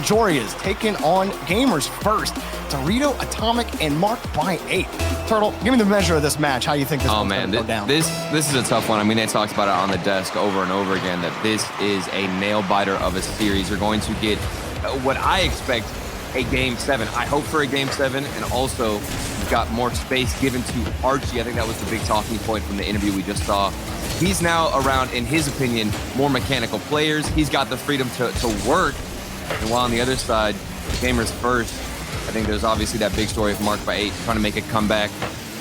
Jory is taking on Gamers First. Dorito, Atomic, and Mark by 8. Turtle, give me the measure of this match. How you think this one's going to go down? This is a tough one. I mean, they talked about it on the desk over and over again that this is a nail-biter of a series. You're going to get what I expect, a Game 7. I hope for a Game 7, and also you've got more space given to Archie. I think that was the big talking point from the interview we just saw. He's now around, in his opinion, more mechanical players. He's got the freedom to work. And while on the other side, Gamers First, I think there's obviously that big story of Mark by 8 trying to make a comeback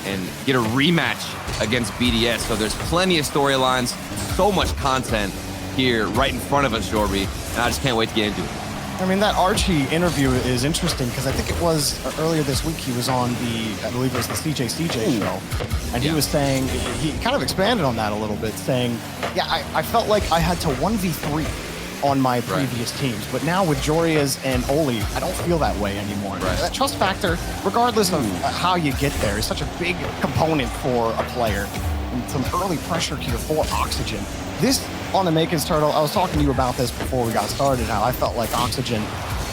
and get a rematch against BDS. So there's plenty of storylines, so much content here right in front of us, Jorby, and I just can't wait to get into it. I mean, that Archie interview is interesting because I think it was earlier this week he was on I believe it was the CJ show, and he was saying, he kind of expanded on that a little bit, saying, yeah, I felt like I had to 1v3 on my previous teams, but now with Jorias and Oli, I don't feel that way anymore. That trust factor, regardless of how you get there, is such a big component for a player, and some early pressure here for Oxygen. This on the Makins, Turtle, I was talking to you about this before we got started, how I felt like Oxygen,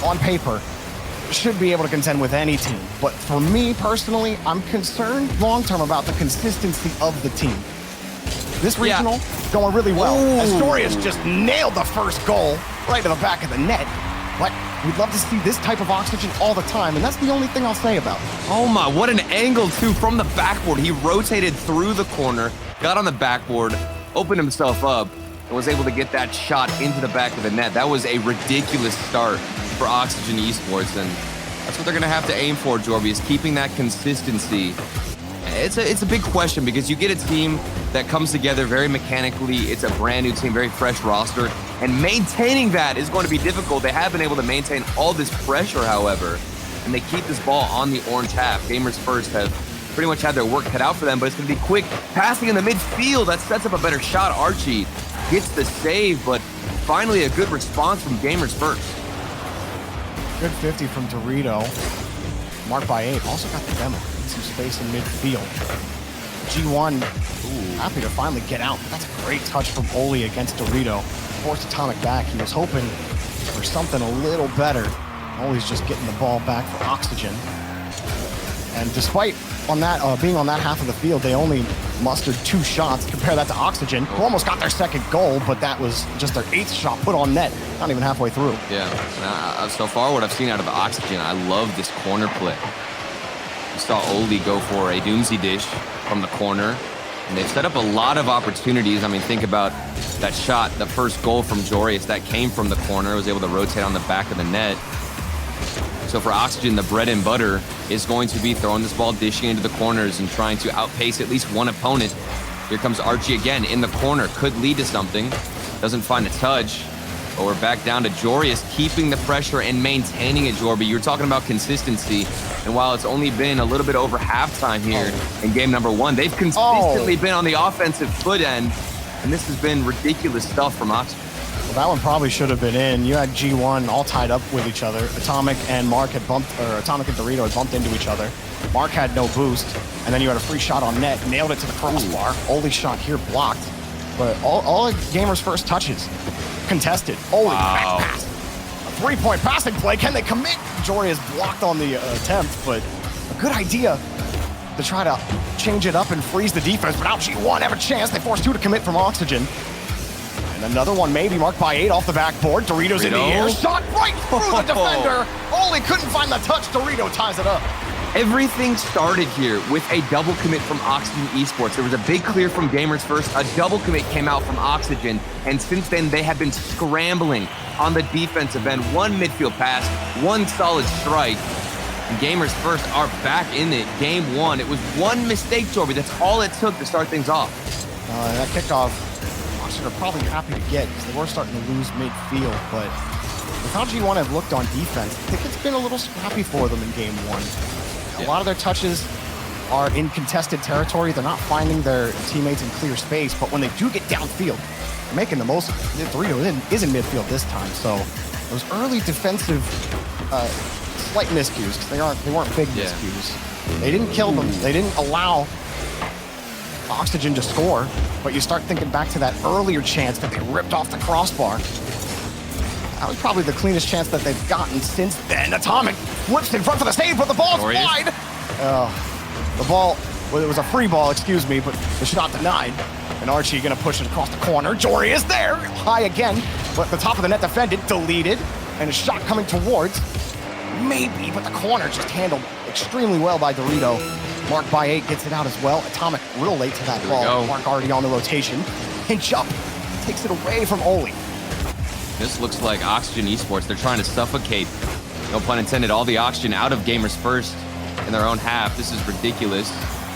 on paper, should be able to contend with any team. But for me personally, I'm concerned long-term about the consistency of the team. This regional going really well. As Dorius just nailed the first goal right to the back of the net. But we'd love to see this type of Oxygen all the time, and that's the only thing I'll say about it. Oh my, what an angle too from the backboard. He rotated through the corner, got on the backboard, opened himself up, and was able to get that shot into the back of the net. That was a ridiculous start for Oxygen Esports, and that's what they're gonna have to aim for, Jorby, is keeping that consistency. It's a big question because you get a team that comes together very mechanically. It's a brand new team, very fresh roster, and maintaining that is going to be difficult. They have been able to maintain all this pressure, however, and they keep this ball on the orange half. Gamers First have pretty much had their work cut out for them, but it's going to be quick passing in the midfield. That sets up a better shot. Archie gets the save, but finally a good response from Gamers First. Good 50 from Dorito. Mark by 8 also got the demo. Some space in midfield. G1 happy to finally get out. That's a great touch from Oli against Dorito. Forced Atomic back. He was hoping for something a little better. Oli's just getting the ball back for Oxygen. And despite on that being on that half of the field, they only mustered 2 shots. Compare that to Oxygen, who almost got their second goal, but that was just their 8th shot put on net, not even halfway through. Yeah, so far what I've seen out of Oxygen, I love this corner play. We saw Oli go for a Doomsy dish from the corner, and they've set up a lot of opportunities. I mean, think about that shot, the first goal from Jorius, that came from the corner, was able to rotate on the back of the net. So for Oxygen, the bread and butter is going to be throwing this ball, dishing into the corners, and trying to outpace at least one opponent. Here comes Archie again in the corner, could lead to something. Doesn't find a touch, but we're back down to Jorius keeping the pressure and maintaining it, Jorby. You're talking about consistency, and while it's only been a little bit over halftime here in game number 1, they've consistently been on the offensive foot end, and this has been ridiculous stuff from Oxygen. Well, that one probably should have been in. You had G1 all tied up with each other. Atomic and Mark had bumped, or Atomic and Dorito had bumped into each other. Mark had no boost, and then you had a free shot on net, nailed it to the crossbar. Oli shot here blocked, but all of Gamers First touches contested. Oli back pass. A 3-point passing play. Can they commit? Jory is blocked on the attempt, but a good idea to try to change it up and freeze the defense. But now G1 have a chance. They force 2 to commit from Oxygen. And another one maybe. Mark by 8 off the backboard. Doritos in the air. Shot right through the defender. Oli couldn't find the touch. Dorito ties it up. Everything started here with a double commit from Oxygen Esports. There was a big clear from Gamers First. A double commit came out from Oxygen. And since then, they have been scrambling on the defensive end. 1 midfield pass, 1 solid strike. And Gamers First are back in it. Game 1. It was 1 mistake, Jorby. That's all it took to start things off. That kickoff, Oxygen are probably happy to get because they were starting to lose midfield. But with how G1 have looked on defense, I think it's been a little scrappy for them in game 1. A lot of their touches are in contested territory. They're not finding their teammates in clear space, but when they do get downfield, they're making the most of it. Dorito is in midfield this time, so those early defensive slight miscues, because they weren't big miscues. They didn't kill them. They didn't allow Oxygen to score, but you start thinking back to that earlier chance that they ripped off the crossbar. That was probably the cleanest chance that they've gotten since then. Atomic flips in front for the save, but the ball's wide. The ball, well, it was a free ball, excuse me, but the shot denied. And Archie gonna push it across the corner. Jory is there, high again, but the top of the net defended, deleted, and a shot coming towards. Maybe, but the corner just handled extremely well by Dorito. Mark by 8 gets it out as well. Atomic real late to that ball. Mark already on the rotation. Pinch up, takes it away from Oli. This looks like Oxygen Esports. They're trying to suffocate, no pun intended, all the oxygen out of Gamers First in their own half. This is ridiculous.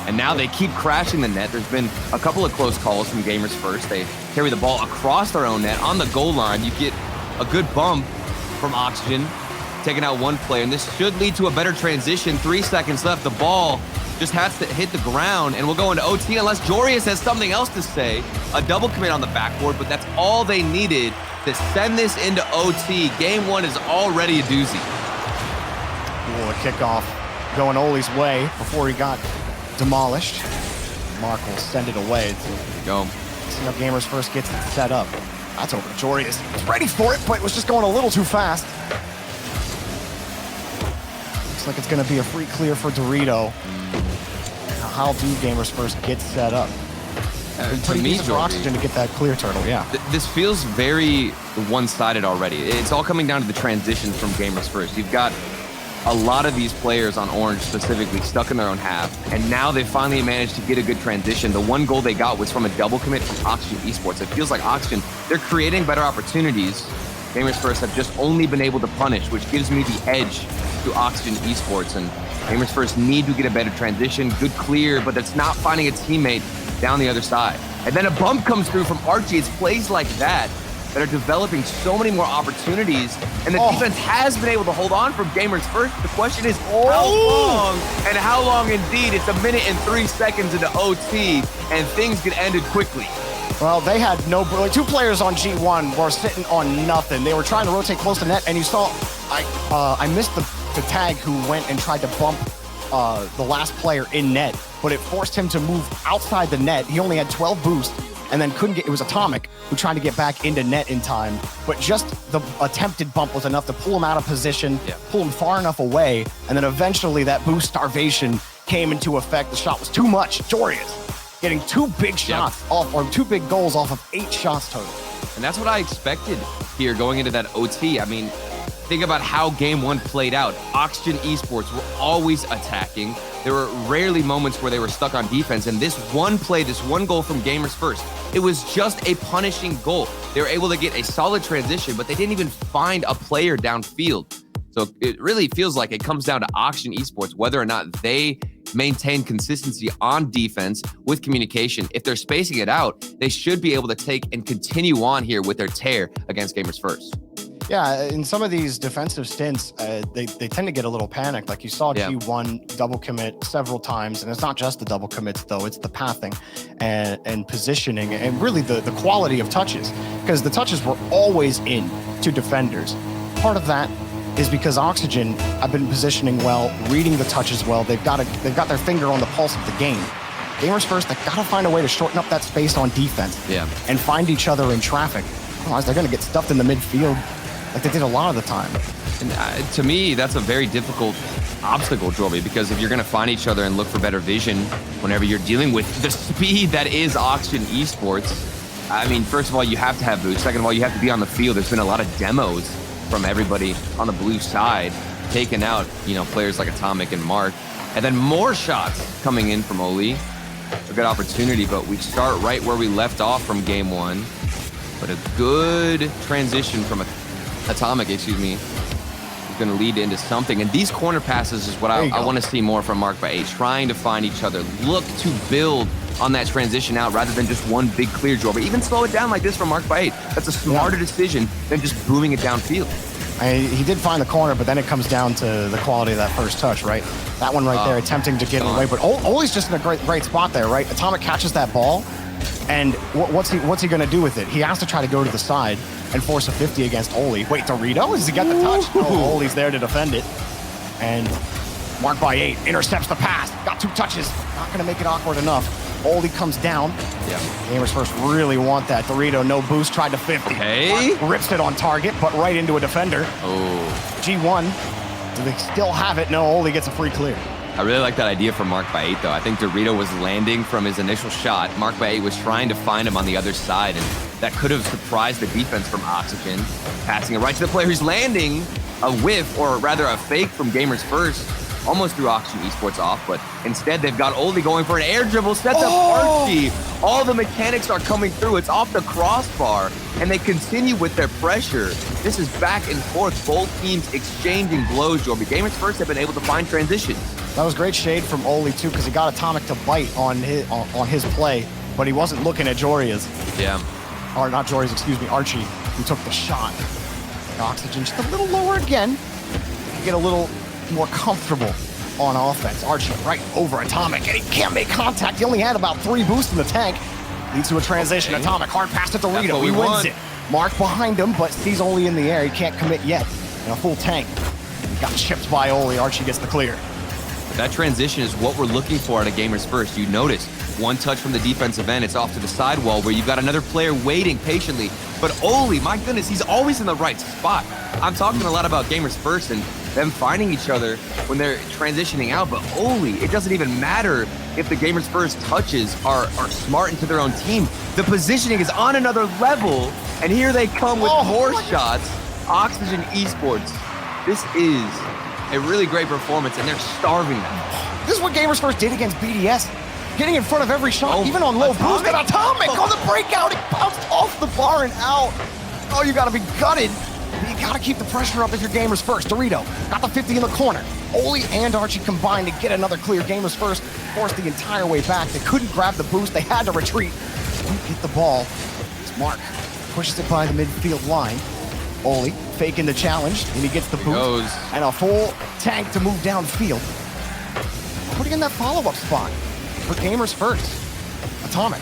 And now they keep crashing the net. There's been a couple of close calls from Gamers First. They carry the ball across their own net on the goal line. You get a good bump from Oxygen, taking out one player, and this should lead to a better transition. 3 seconds left. The ball just has to hit the ground, and we'll go into OT unless Jorius has something else to say. A double commit on the backboard, but that's all they needed to send this into OT. Game 1 is already a doozy. Ooh, a kickoff going Oli's way before he got demolished. Mark will send it away. Go. See how Gamers First gets it set up. That's over. Jorius was ready for it, but it was just going a little too fast. Looks like it's going to be a free clear for Dorito. Now, how do Gamers First get set up? To me, for Oxygen to get that clear turtle, yeah. This feels very one-sided already. It's all coming down to the transitions from Gamers First. You've got a lot of these players on Orange specifically stuck in their own half, and now they finally managed to get a good transition. The one goal they got was from a double commit from Oxygen Esports. It feels like Oxygen, they're creating better opportunities. Gamers First have just only been able to punish, which gives me the edge to Oxygen Esports. And Gamers First need to get a better transition, good clear, but that's not finding a teammate down the other side. And then a bump comes through from Archie. It's plays like that that are developing so many more opportunities, and the defense has been able to hold on from Gamers First. The question is how long, and how long indeed. It's 1 minute and 3 seconds into OT, and things get ended quickly. Well, they had no, like, 2 players on G1 were sitting on nothing. They were trying to rotate close to net, and you saw, I missed the tag who went and tried to bump the last player in net, but it forced him to move outside the net. He only had 12 boost, and then couldn't get, it was Atomic who tried to get back into net in time, but just the attempted bump was enough to pull him out of position, pull him far enough away, and then eventually that boost starvation came into effect. The shot was too much. Jorius getting 2 big shots off, or 2 big goals off of 8 shots total. And that's what I expected here going into that OT. I mean, think about how game 1 played out. Oxygen Esports were always attacking. There were rarely moments where they were stuck on defense. And this one play, this one goal from Gamers First, it was just a punishing goal. They were able to get a solid transition, but they didn't even find a player downfield. So it really feels like it comes down to Oxygen Esports, whether or not they maintain consistency on defense with communication. If they're spacing it out, they should be able to take and continue on here with their tear against Gamers First. Yeah, in some of these defensive stints, they tend to get a little panicked. Like you saw G1 double commit several times, and it's not just the double commits though, it's the pathing and positioning and really the quality of touches, because the touches were always in to defenders. Part of that is because Oxygen have been positioning well, reading the touches well. They've got their finger on the pulse of the game. Gamers First, they've got to find a way to shorten up that space on defense and find each other in traffic. Otherwise, they're going to get stuffed in the midfield like they did a lot of the time. And to me, that's a very difficult obstacle, Jorby, because if you're going to find each other and look for better vision whenever you're dealing with the speed that is Oxygen Esports, I mean, first of all, you have to have boots. Second of all, you have to be on the field. There's been a lot of demos from everybody on the blue side, taking out, players like Atomic and Mark. And then more shots coming in from Oli. A good opportunity, but we start right where we left off from game 1. But a good transition from Atomic, is going to lead into something. And these corner passes is what I want to see more from Mark by 8, trying to find each other, look to build on that transition out rather than just one big clear draw. But even slow it down like this from Mark by 8, that's a smarter decision than just booming it downfield. He did find the corner, but then it comes down to the quality of that first touch, right? That one right there, attempting to get it away, but Oli's just in a great spot there, right? Atomic catches that ball, and what's he going to do with it? He has to try to go to the side and force a 50 against Oli. Wait, Dorito? Does he get the touch? Oh, Oli's there to defend it. And Mark by 8 intercepts the pass. Got 2 touches. Not going to make it awkward enough. Oldie comes down. Yeah. Gamers First really want that. Dorito, no boost, tried to 50. Okay. Rips it on target, but right into a defender. Oh. G1, do they still have it? No, Oldie gets a free clear. I really like that idea from Mark by 8, though. I think Dorito was landing from his initial shot. Mark by 8 was trying to find him on the other side, and that could have surprised the defense from Oxygen. Passing it right to the player who's landing a whiff, or rather a fake from Gamers First. Almost threw Oxygen Esports off, but instead they've got Oldie going for an air dribble, sets up Archie. All the mechanics are coming through. It's off the crossbar, and they continue with their pressure. This is back and forth. Both teams exchanging blows, Jorby. Gamers First have been able to find transitions. That was great shade from Oldie, too, because he got Atomic to bite on his play, but he wasn't looking at Joria's. Yeah. Or not Joria's, excuse me, Archie, who took the shot. Oxygen just a little lower again. Get a little more comfortable on offense. Archie right over Atomic, and he can't make contact. He only had about 3 boosts in the tank. Leads to a transition. Okay. Atomic, hard pass to Dorito. He wins it. Mark behind him, but he's only in the air. He can't commit yet. And a full tank. Got chipped by Oli. Archie gets the clear. That transition is what we're looking for at a Gamers First. You notice one touch from the defensive end. It's off to the sidewall where you've got another player waiting patiently. But Oli, my goodness, he's always in the right spot. I'm talking a lot about Gamers First and them finding each other when they're transitioning out. But Oli, it doesn't even matter if the Gamers First touches are smart into their own team. The positioning is on another level. And here they come with more shots. Oxygen Esports. This is a really great performance, and they're starving them. This is what Gamers First did against BDS. Getting in front of every shot, even on low boost. And Atomic on the breakout. It bounced off the bar and out. Oh, you gotta be gutted. You gotta keep the pressure up if you're Gamers First. Dorito got the 50 in the corner. Oli and Archie combined to get another clear. Gamers First forced the entire way back. They couldn't grab the boost. They had to retreat. Don't get the ball. Mark pushes it by the midfield line. Oli faking the challenge, and he gets the boost. And a full tank to move downfield. Putting in that follow-up spot for Gamers First. Atomic.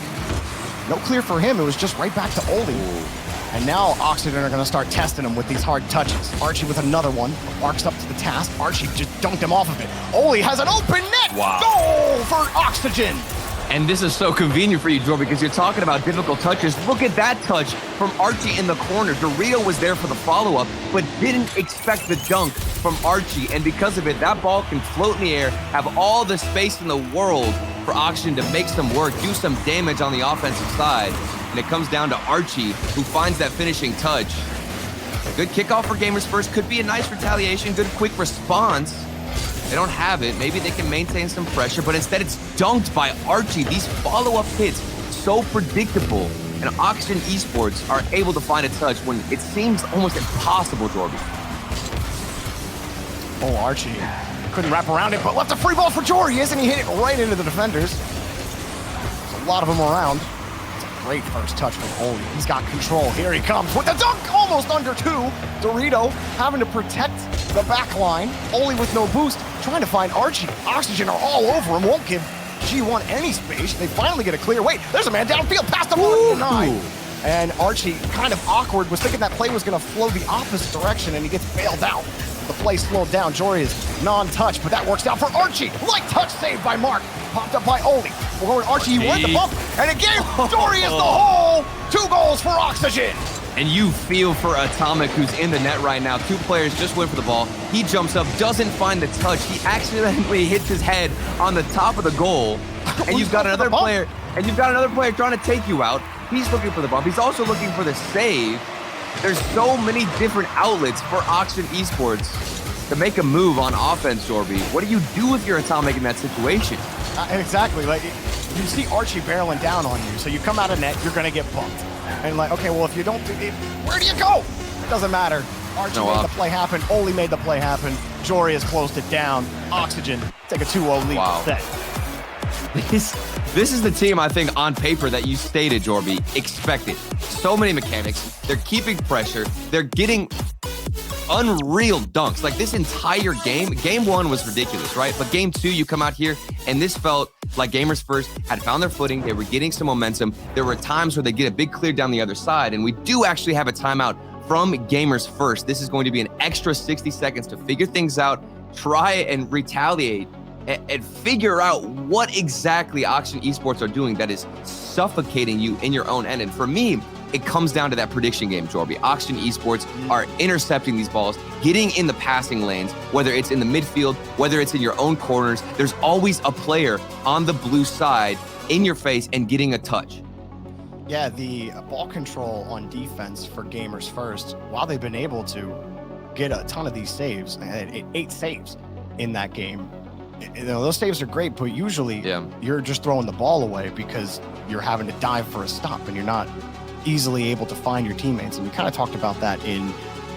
No clear for him. It was just right back to Oli. And now Oxygen are going to start testing him with these hard touches. Archie with another one. Arcs up to the task. Archie just dunked him off of it. Oli has an open net. Wow. Goal for Oxygen. And this is so convenient for you, Joe, because you're talking about difficult touches. Look at that touch from Archie in the corner. Dorito was there for the follow-up, but didn't expect the dunk from Archie. And because of it, that ball can float in the air, have all the space in the world for Oxygen to make some work, do some damage on the offensive side. And it comes down to Archie, who finds that finishing touch. A good kickoff for Gamers First. Could be a nice retaliation, good quick response. They don't have it. Maybe they can maintain some pressure, but instead it's dunked by Archie. These follow-up hits, so predictable. And Oxygen Esports are able to find a touch when it seems almost impossible, Jorby. Oh, Archie couldn't wrap around it, but left a free ball for Jory, isn't he? Hit it right into the defenders. There's a lot of them around. It's a great first touch from Oli. He's got control. Here he comes with the dunk, almost under 2. Dorito having to protect the back line. Oli with no boost, trying to find Archie. Oxygen are all over him, won't give G1 any space. They finally get a clear. Wait, there's a man downfield, past the line. And Archie, kind of awkward, was thinking that play was going to flow the opposite direction, and he gets bailed out. The play slowed down. Jory is non-touch, but that works out for Archie. Light touch saved by Mark. Popped up by Oli. We're going to Archie. He went the bump, and again, Jory is the hole. 2 goals for Oxygen. And you feel for Atomic, who's in the net right now. 2 players just went for the ball. He jumps up, doesn't find the touch. He accidentally hits his head on the top of the goal. And you've got another player, trying to take you out. He's looking for the bump. He's also looking for the save. There's so many different outlets for Oxygen Esports to make a move on offense, Jorby. What do you do with your Atomic in that situation? Exactly. Like, you see Archie barreling down on you, so you come out of net, you're going to get bumped. And like, okay, well, if you don't do it, where do you go? It doesn't matter. Archie made the play happen. Oli made the play happen. Jory has closed it down. Oxygen take a 2-0 lead. Wow. This is the team, I think, on paper that you stated, Jorby, expected. So many mechanics. They're keeping pressure. They're getting unreal dunks. Like, this entire game, game 1 was ridiculous, right? But game 2, you come out here, and this felt like Gamers First had found their footing. They were getting some momentum. There were times where they get a big clear down the other side, and we do actually have a timeout from Gamers First. This is going to be an extra 60 seconds to figure things out, try and retaliate and figure out what exactly Oxygen Esports are doing that is suffocating you in your own end. And for me, it comes down to that prediction game, Jorby. Oxygen Esports are intercepting these balls, getting in the passing lanes, whether it's in the midfield, whether it's in your own corners. There's always a player on the blue side in your face and getting a touch. Yeah, the ball control on defense for Gamers First, while they've been able to get a ton of these saves, 8 saves in that game. You know, those saves are great, but usually you're just throwing the ball away because you're having to dive for a stop and you're not easily able to find your teammates. And we kind of talked about that in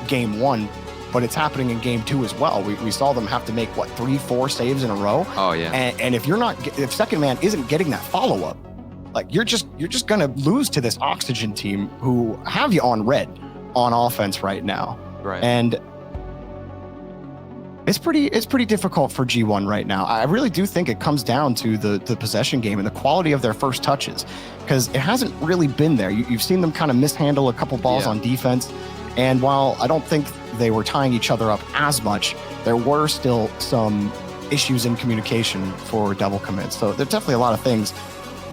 game 1, but it's happening in game 2 as well. We saw them have to make, what, 3-4 saves in a row? Oh, yeah. And if second man isn't getting that follow-up, like you're just going to lose to this Oxygen team who have you on red on offense right now. Right. And it's pretty difficult for G1 right now. I really do think it comes down to the possession game and the quality of their first touches, because it hasn't really been there. You've seen them kind of mishandle a couple balls on defense, and while I don't think they were tying each other up as much, there were still some issues in communication for double commits. So there's definitely a lot of things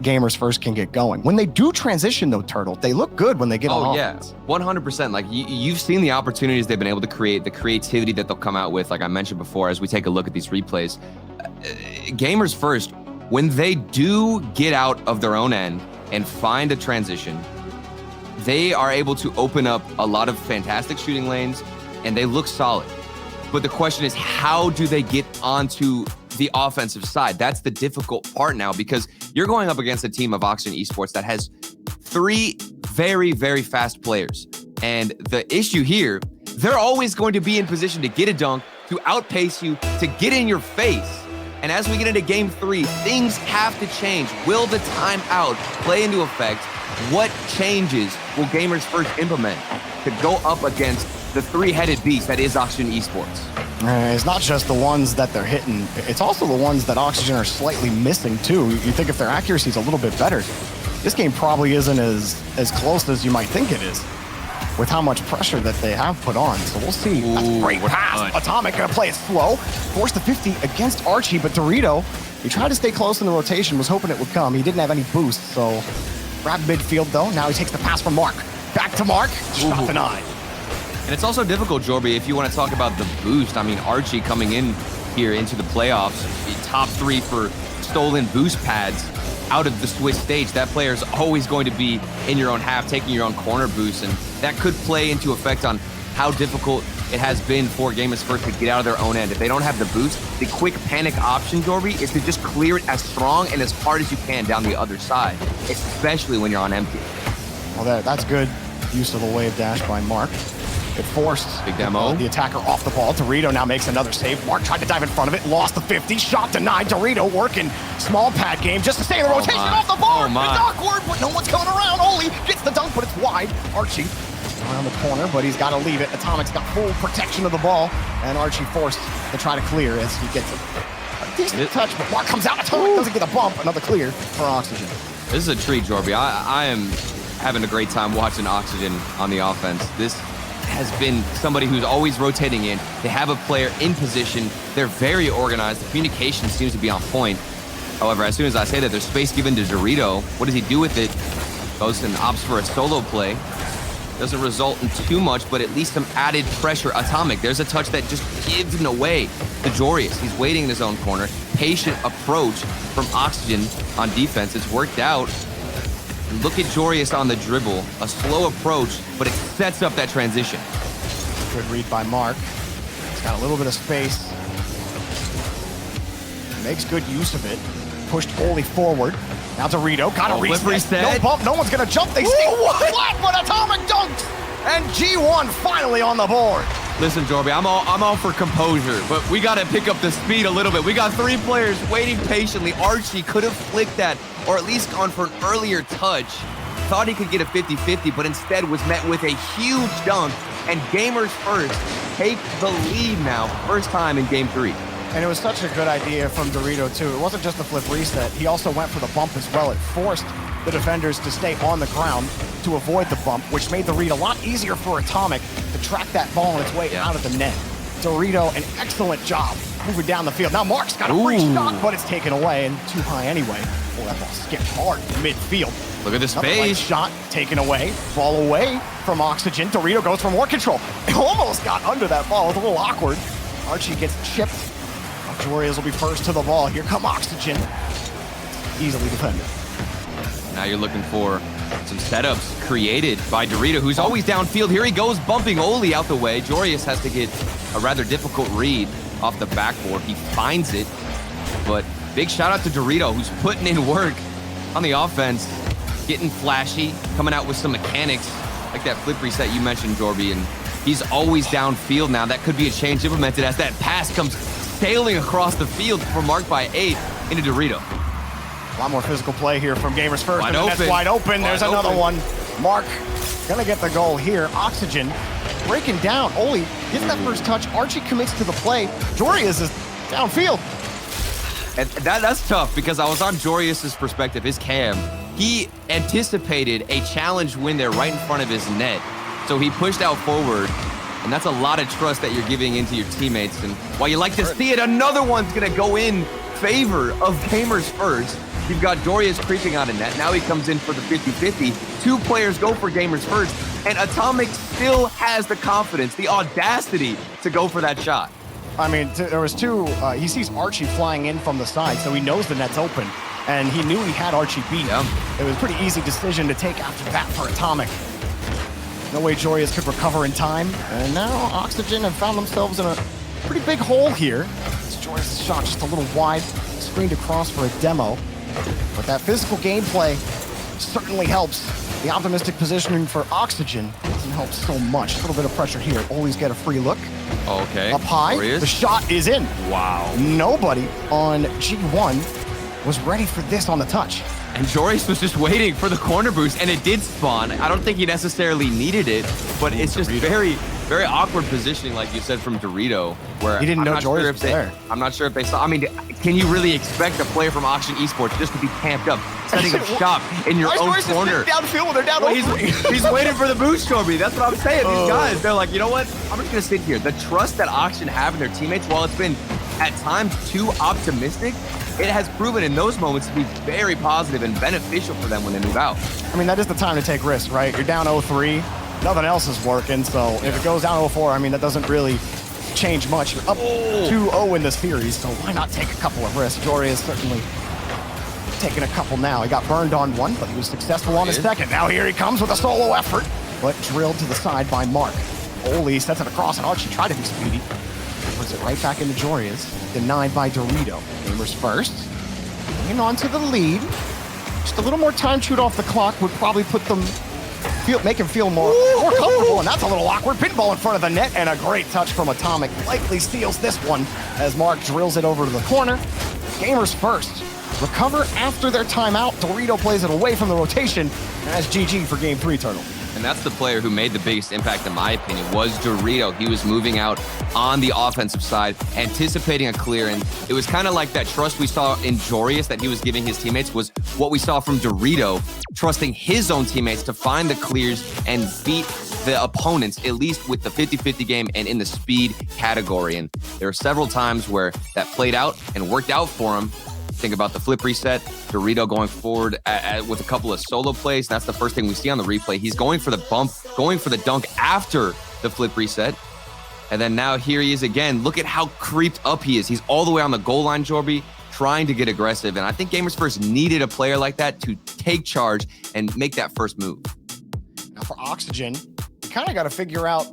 Gamers First can get going. When they do transition though, Turtle, they look good when they get on offense. 100%. Like you've seen the opportunities they've been able to create, the creativity that they'll come out with, like I mentioned before, as we take a look at these replays. Gamers First, when they do get out of their own end and find a transition, they are able to open up a lot of fantastic shooting lanes and they look solid. But the question is, how do they get onto the offensive side? That's the difficult part now, because you're going up against a team of Oxygen Esports that has 3 very, very fast players. And the issue here, they're always going to be in position to get a dunk, to outpace you, to get in your face. And as we get into game 3, things have to change. Will the timeout play into effect? What changes will Gamers First implement to go up against the 3-headed beast that is Oxygen Esports? It's not just the ones that they're hitting, it's also the ones that Oxygen are slightly missing too. You think if their accuracy is a little bit better, this game probably isn't as close as you might think it is with how much pressure that they have put on. So we'll see. That's a great pass. Atomic gonna play it slow. Forced the 50 against Archie, but Dorito, he tried to stay close in the rotation, was hoping it would come. He didn't have any boost, so grab midfield though. Now he takes the pass from Mark. Back to Mark, shot denied. And it's also difficult, Jorby, if you want to talk about the boost. I mean, Archie coming in here into the playoffs, top 3 for stolen boost pads out of the Swiss stage. That player is always going to be in your own half, taking your own corner boost, and that could play into effect on how difficult it has been for Gamers First to get out of their own end. If they don't have the boost, the quick panic option, Jorby, is to just clear it as strong and as hard as you can down the other side, especially when you're on empty. Well, that's good use of the wave dash by Mark. It forced big demo. The attacker off the ball. Dorito now makes another save. Mark tried to dive in front of it, lost the 50, shot denied. Dorito working small pad game just to stay in the rotation off the bar. It's awkward, but no one's coming around. Oli gets the dunk, but it's wide. Archie around the corner, but he's got to leave it. Atomic's got full protection of the ball, and Archie forced to try to clear as he gets a decent touch, but Mark comes out. Atomic doesn't get a bump. Another clear for Oxygen. This is a treat, Jorby. I am having a great time watching Oxygen on the offense. This has been somebody who's always rotating in. They have a player in position. They're very organized. The communication seems to be on point. However, as soon as I say that, there's space given to Dorito. What does he do with it? Goes and opts for a solo play. Doesn't result in too much, but at least some added pressure. Atomic, there's a touch that just gives it away to Jorius. He's waiting in his own corner. Patient approach from Oxygen on defense. It's worked out. Look at Jorius on the dribble. A slow approach, but it sets up that transition. Good read by Mark. He's got a little bit of space. Makes good use of it. Pushed Oli forward. Now Dorito, got a reset. No bump, no one's gonna jump. They stay flat, but Atomic dunks! And G1 finally on the board. Listen, Jorby, I'm all for composure, but we gotta pick up the speed a little bit. We got 3 players waiting patiently. Archie could have flicked that, or at least gone for an earlier touch. Thought he could get a 50-50, but instead was met with a huge dunk, and Gamers First take the lead now, first time in game 3. And it was such a good idea from Dorito, too. It wasn't just a flip reset. He also went for the bump as well. It forced the defenders to stay on the ground to avoid the bump, which made the read a lot easier for Atomic to track that ball on its way out of the net. Dorito, an excellent job moving down the field. Now Mark's got a free shot, but it's taken away and too high anyway. Oh, that ball skipped hard in midfield. Look at this Another light space. shot taken away. Ball away from Oxygen. Dorito goes for more control. Almost got under that ball. It was a little awkward. Archie gets chipped. Jorrias will be first to the ball. Here come Oxygen. Easily defended. Now you're looking for some setups created by Dorito, who's always downfield. Here he goes, bumping Oli out the way. Jorrias has to get a rather difficult read off the backboard. He finds it, but big shout out to Dorito, who's putting in work on the offense, getting flashy, coming out with some mechanics, like that flip reset you mentioned, Jorby, and he's always downfield now. That could be a change implemented as that pass comes sailing across the field from Mark by 8 into Dorito. A lot more physical play here from Gamers First. Wide and the net's open. wide open. There's Wide another open. one. Mark gonna get the goal here. Oxygen breaking down. Oli gets that first touch. Archie commits to the play. Jorrias is downfield. And that's tough because I was on Jorrias' perspective, his cam. He anticipated a challenge win there right in front of his net. So he pushed out forward, and that's a lot of trust that you're giving into your teammates. And while you like to see it, another one's gonna go in favor of Gamers First. You've got Jorrias creeping out of net. Now he comes in for the 50-50. Two players go for Gamers First, and Atomic still has the confidence, the audacity to go for that shot. I mean, there was two. He sees Archie flying in from the side, so he knows the net's open, and he knew he had Archie beat. Yeah. It was a pretty easy decision to take after that for Atomic. No way Jorrias could recover in time, and now Oxygen have found themselves in a pretty big hole here. Jorrias' shot just a little wide, screened across for a demo, but that physical gameplay certainly helps. The optimistic positioning for Oxygen doesn't help so much. A little bit of pressure here. Always get a free look. Okay. Up high, Jorrias. the shot is in. Wow. Nobody on G1 was ready for this on the touch. And Jorrias was just waiting for the corner boost, and it did spawn. I don't think he necessarily needed it, but it's just very, very awkward positioning, like you said, from Dorito, where He didn't know Jorrias was there. I'm not sure if they saw. I mean, can you really expect a player from Auction Esports just to be camped up, setting up shop in your own corner? Downfield when they're down. Well, he's waiting for the boost, Jorby. That's what I'm saying. These guys, they're like, you know what? I'm just gonna sit here. The trust that Auction have in their teammates, while it's been at times too optimistic, it has proven in those moments to be very positive and beneficial for them when they move out. I mean, that is the time to take risks, right? You're down 0-3, nothing else is working, so if it goes down 0-4, I mean, that doesn't really change much. You're up 2-0 in the series, so why not take a couple of risks? Jory is certainly taking a couple now. He got burned on one, but he was successful on his second. Now here he comes with a solo effort, but drilled to the side by Mark. Oli sets it across, and Archie tried to be speedy. Puts it right back into Jorrias. Denied by Dorito. Gamers First. Hanging on to the lead. Just a little more time chewed off the clock would probably put them, make him feel more comfortable, and that's a little awkward. Pinball in front of the net, and a great touch from Atomic. Likely steals this one as Mark drills it over to the corner. Gamers First. Recover after their timeout. Dorito plays it away from the rotation. And that's GG for Game 3, Turtle. And that's the player who made the biggest impact, in my opinion, was Dorito. He was moving out on the offensive side, anticipating a clear, and it was kind of like that trust we saw in Jorrias that he was giving his teammates was what we saw from Dorito, trusting his own teammates to find the clears and beat the opponents, at least with the 50-50 game and in the speed category. And there were several times where that played out and worked out for him. Think about the flip reset, Dorito going forward with a couple of solo plays. That's the first thing we see on the replay. He's going for the bump, going for the dunk after the flip reset. And then now here he is again. Look at how creeped up he is. He's all the way on the goal line, Jorby, trying to get aggressive. And I think Gamers First needed a player like that to take charge and make that first move. Now for Oxygen, you kind of got to figure out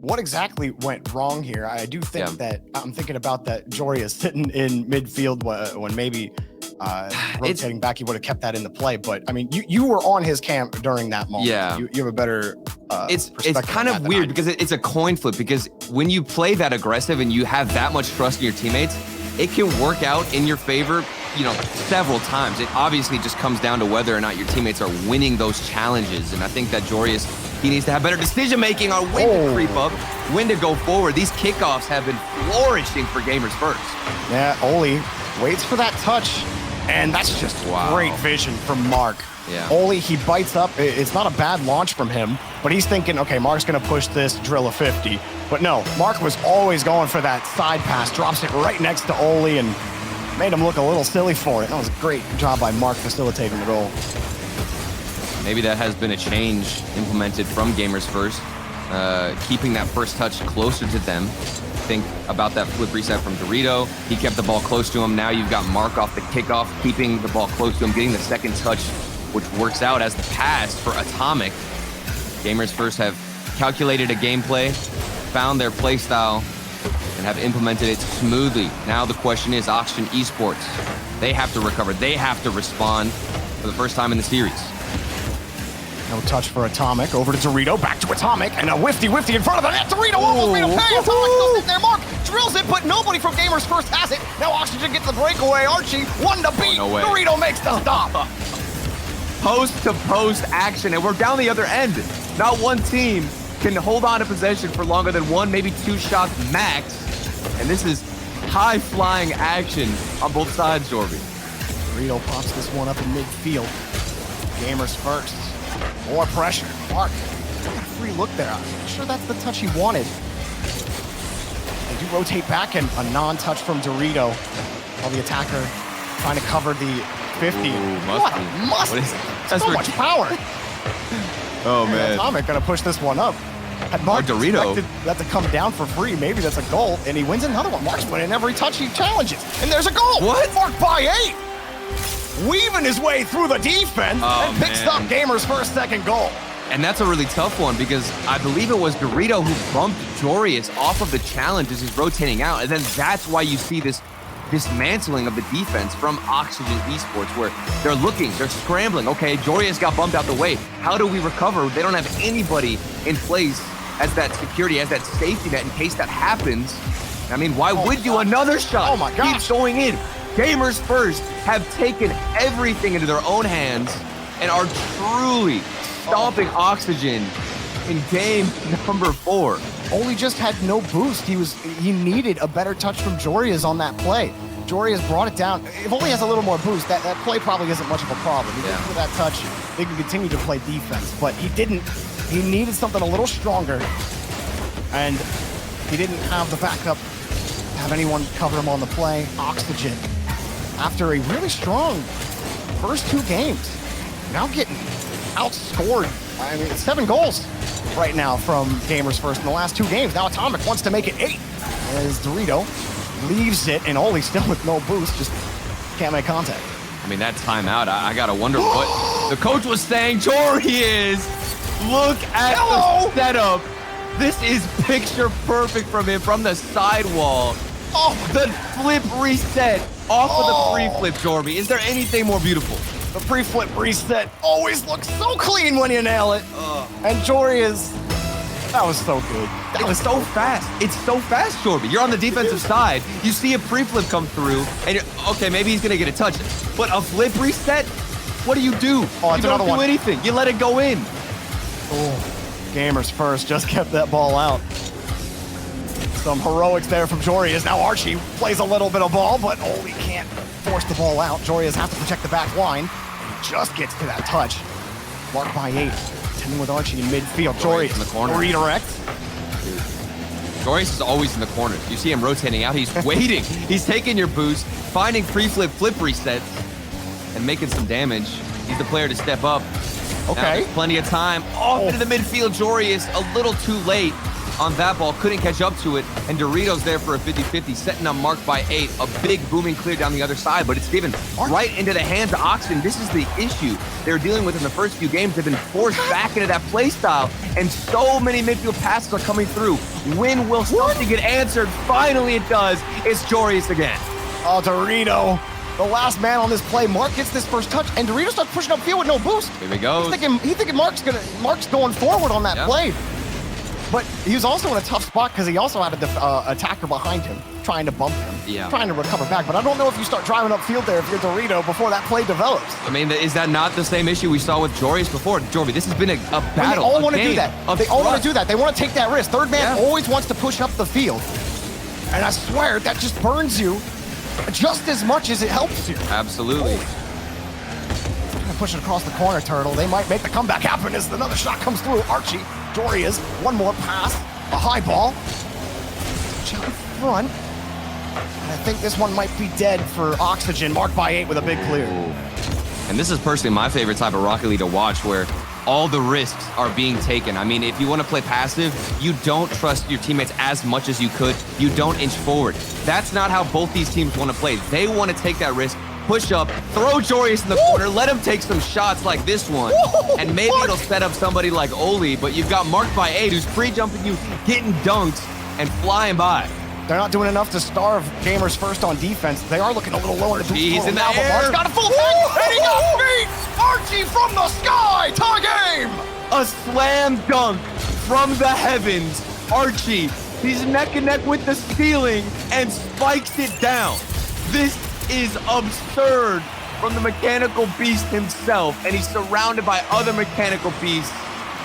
what exactly went wrong here. I do think that I'm thinking about that Jorrias sitting in midfield when maybe rotating back, he would have kept that in the play. But I mean, you were on his camp during that moment. Yeah, you have a better. It's kind of weird because it's a coin flip, because when you play that aggressive and you have that much trust in your teammates, it can work out in your favor, you know, several times. It obviously just comes down to whether or not your teammates are winning those challenges. And I think that Jorrias, he needs to have better decision-making on when to creep up, when to go forward. These kickoffs have been flourishing for Gamers First. Yeah, Oli waits for that touch, and that's just great vision from Mark. Yeah. Oli, he bites up. It's not a bad launch from him. But he's thinking, okay, Mark's going to push this, drill a 50. But no, Mark was always going for that side pass, drops it right next to Oli, and made him look a little silly for it. That was a great job by Mark facilitating the goal. Maybe that has been a change implemented from Gamers First, keeping that first touch closer to them. Think about that flip reset from Dorito. He kept the ball close to him. Now you've got Mark off the kickoff, keeping the ball close to him, getting the second touch, which works out as the pass for Atomic. Gamers First have calculated a gameplay, found their play style, and have implemented it smoothly. Now the question is Oxygen Esports. They have to recover. They have to respond for the first time in the series. No touch for Atomic. Over to Dorito. Back to Atomic. And a whifty in front of the net. Dorito almost made a pay. Atomic goes in there. Mark drills it, but nobody from Gamers First has it. Now Oxygen gets the breakaway. Archie, 1 to beat. Oh, no way. Dorito makes the stop. Post-to-post action, and we're down the other end. Not one team can hold on to possession for longer than 1, maybe 2 shots max. And this is high-flying action on both sides, Jorby. Dorito pops this one up in midfield. Gamers First. More pressure. Mark, got a free look there. I'm sure that's the touch he wanted. They do rotate back, and a non-touch from Dorito while the attacker trying to cover the 50. What a must! So much power. Oh, man. Atomic gonna push this one up. Had Mark Dorito expected that to come down for free, maybe that's a goal, and he wins another one. Mark's winning every touch he challenges, and there's a goal. What? Mark by 8. Weaving his way through the defense and picks up Gamers' first second goal. And that's a really tough one because I believe it was Dorito who bumped Jorius off of the challenge as he's rotating out. And then that's why you see this dismantling of the defense from Oxygen Esports, where they're looking, they're scrambling. Okay, Jorius got bumped out the way. How do we recover? They don't have anybody in place as that security, as that safety net in case that happens. I mean, why would you? Another shot. Oh my gosh. Keeps going in. Gamers First have taken everything into their own hands and are truly stomping Oxygen in game number 4. Oli just had no boost. He needed a better touch from Jorius on that play. Jorius brought it down. If Oli has a little more boost, that play probably isn't much of a problem. With that touch, they can continue to play defense, but he didn't. He needed something a little stronger, and he didn't have the backup, have anyone cover him on the play. Oxygen, after a really strong first 2 games, now getting outscored. I mean, it's 7 goals right now from Gamers First in the last 2 games. Now Atomic wants to make it 8 as Dorito leaves it, and Oli still with no boost, just can't make contact. I mean, that timeout, I gotta wonder what the coach was saying. Jorius, look at the setup. This is picture perfect from him from the sidewall. Oh, the flip reset off of the pre-flip, Jorby. Is there anything more beautiful? The pre-flip reset always looks so clean when you nail it. And Jorius, that was so good. That was so fast. It's so fast, Jorby. You're on the defensive side. You see a pre-flip come through, and you're, okay, maybe he's gonna get a touch. But a flip reset, what do? You don't do anything. You let it go in. Gamers First just kept that ball out. Some heroics there from Jorius. Now Archie plays a little bit of ball, but Oli can't force the ball out. Jorius has to protect the back line. He just gets to that touch. Mark by 8. Tending with Archie in midfield. Jorius in the corner. Redirect. Jorius is always in the corner. You see him rotating out. He's waiting. He's taking your boost, finding pre-flip flip resets, and making some damage. He's the player to step up. Okay. Plenty of time. Off into the midfield. Jorius a little too late on that ball. Couldn't catch up to it. And Dorito's there for a 50-50, setting up Mark by 8. A big booming clear down the other side, but it's given right into the hands of Oxygen. This is the issue they're dealing with in the first few games. They've been forced back into that play style, and so many midfield passes are coming through. When will something get answered? Finally it does. It's Jorius again. Oh, Dorito. The last man on this play. Mark gets this first touch, and Dorito starts pushing upfield with no boost. Here we go. He's thinking Mark's going forward on that play. But he was also in a tough spot because he also had an attacker behind him trying to bump him, trying to recover back. But I don't know if you start driving upfield there if you're Dorito before that play develops. I mean, is that not the same issue we saw with Jorius before? Jorby, this has been a battle. They all want to do that. They all want to do that. They want to take that risk. Third man always wants to push up the field. And I swear, that just burns you just as much as it helps you. Absolutely. push it across the corner, Turtle. They might make the comeback happen as another shot comes through. Archie, Jorius, one more pass, a high ball. Out front. And I think this one might be dead for Oxygen, marked by 8 with a big clear. And this is personally my favorite type of Rocket League to watch, where all the risks are being taken. I mean, if you want to play passive, you don't trust your teammates as much as you could. You don't inch forward. That's not how both these teams want to play. They want to take that risk, push up, throw Jorius in the corner, let him take some shots like this one, and maybe it'll set up somebody like Oli, but you've got marked by 8 who's pre-jumping you, getting dunked, and flying by. They're not doing enough to starve Gamers First on defense. They are looking a little lower to He's in the air. Mark's got a full tank, and he got beat! Archie from the sky, tie game! A slam dunk from the heavens. Archie, he's neck and neck with the ceiling and spikes it down. This is absurd from the mechanical beast himself, and he's surrounded by other mechanical beasts.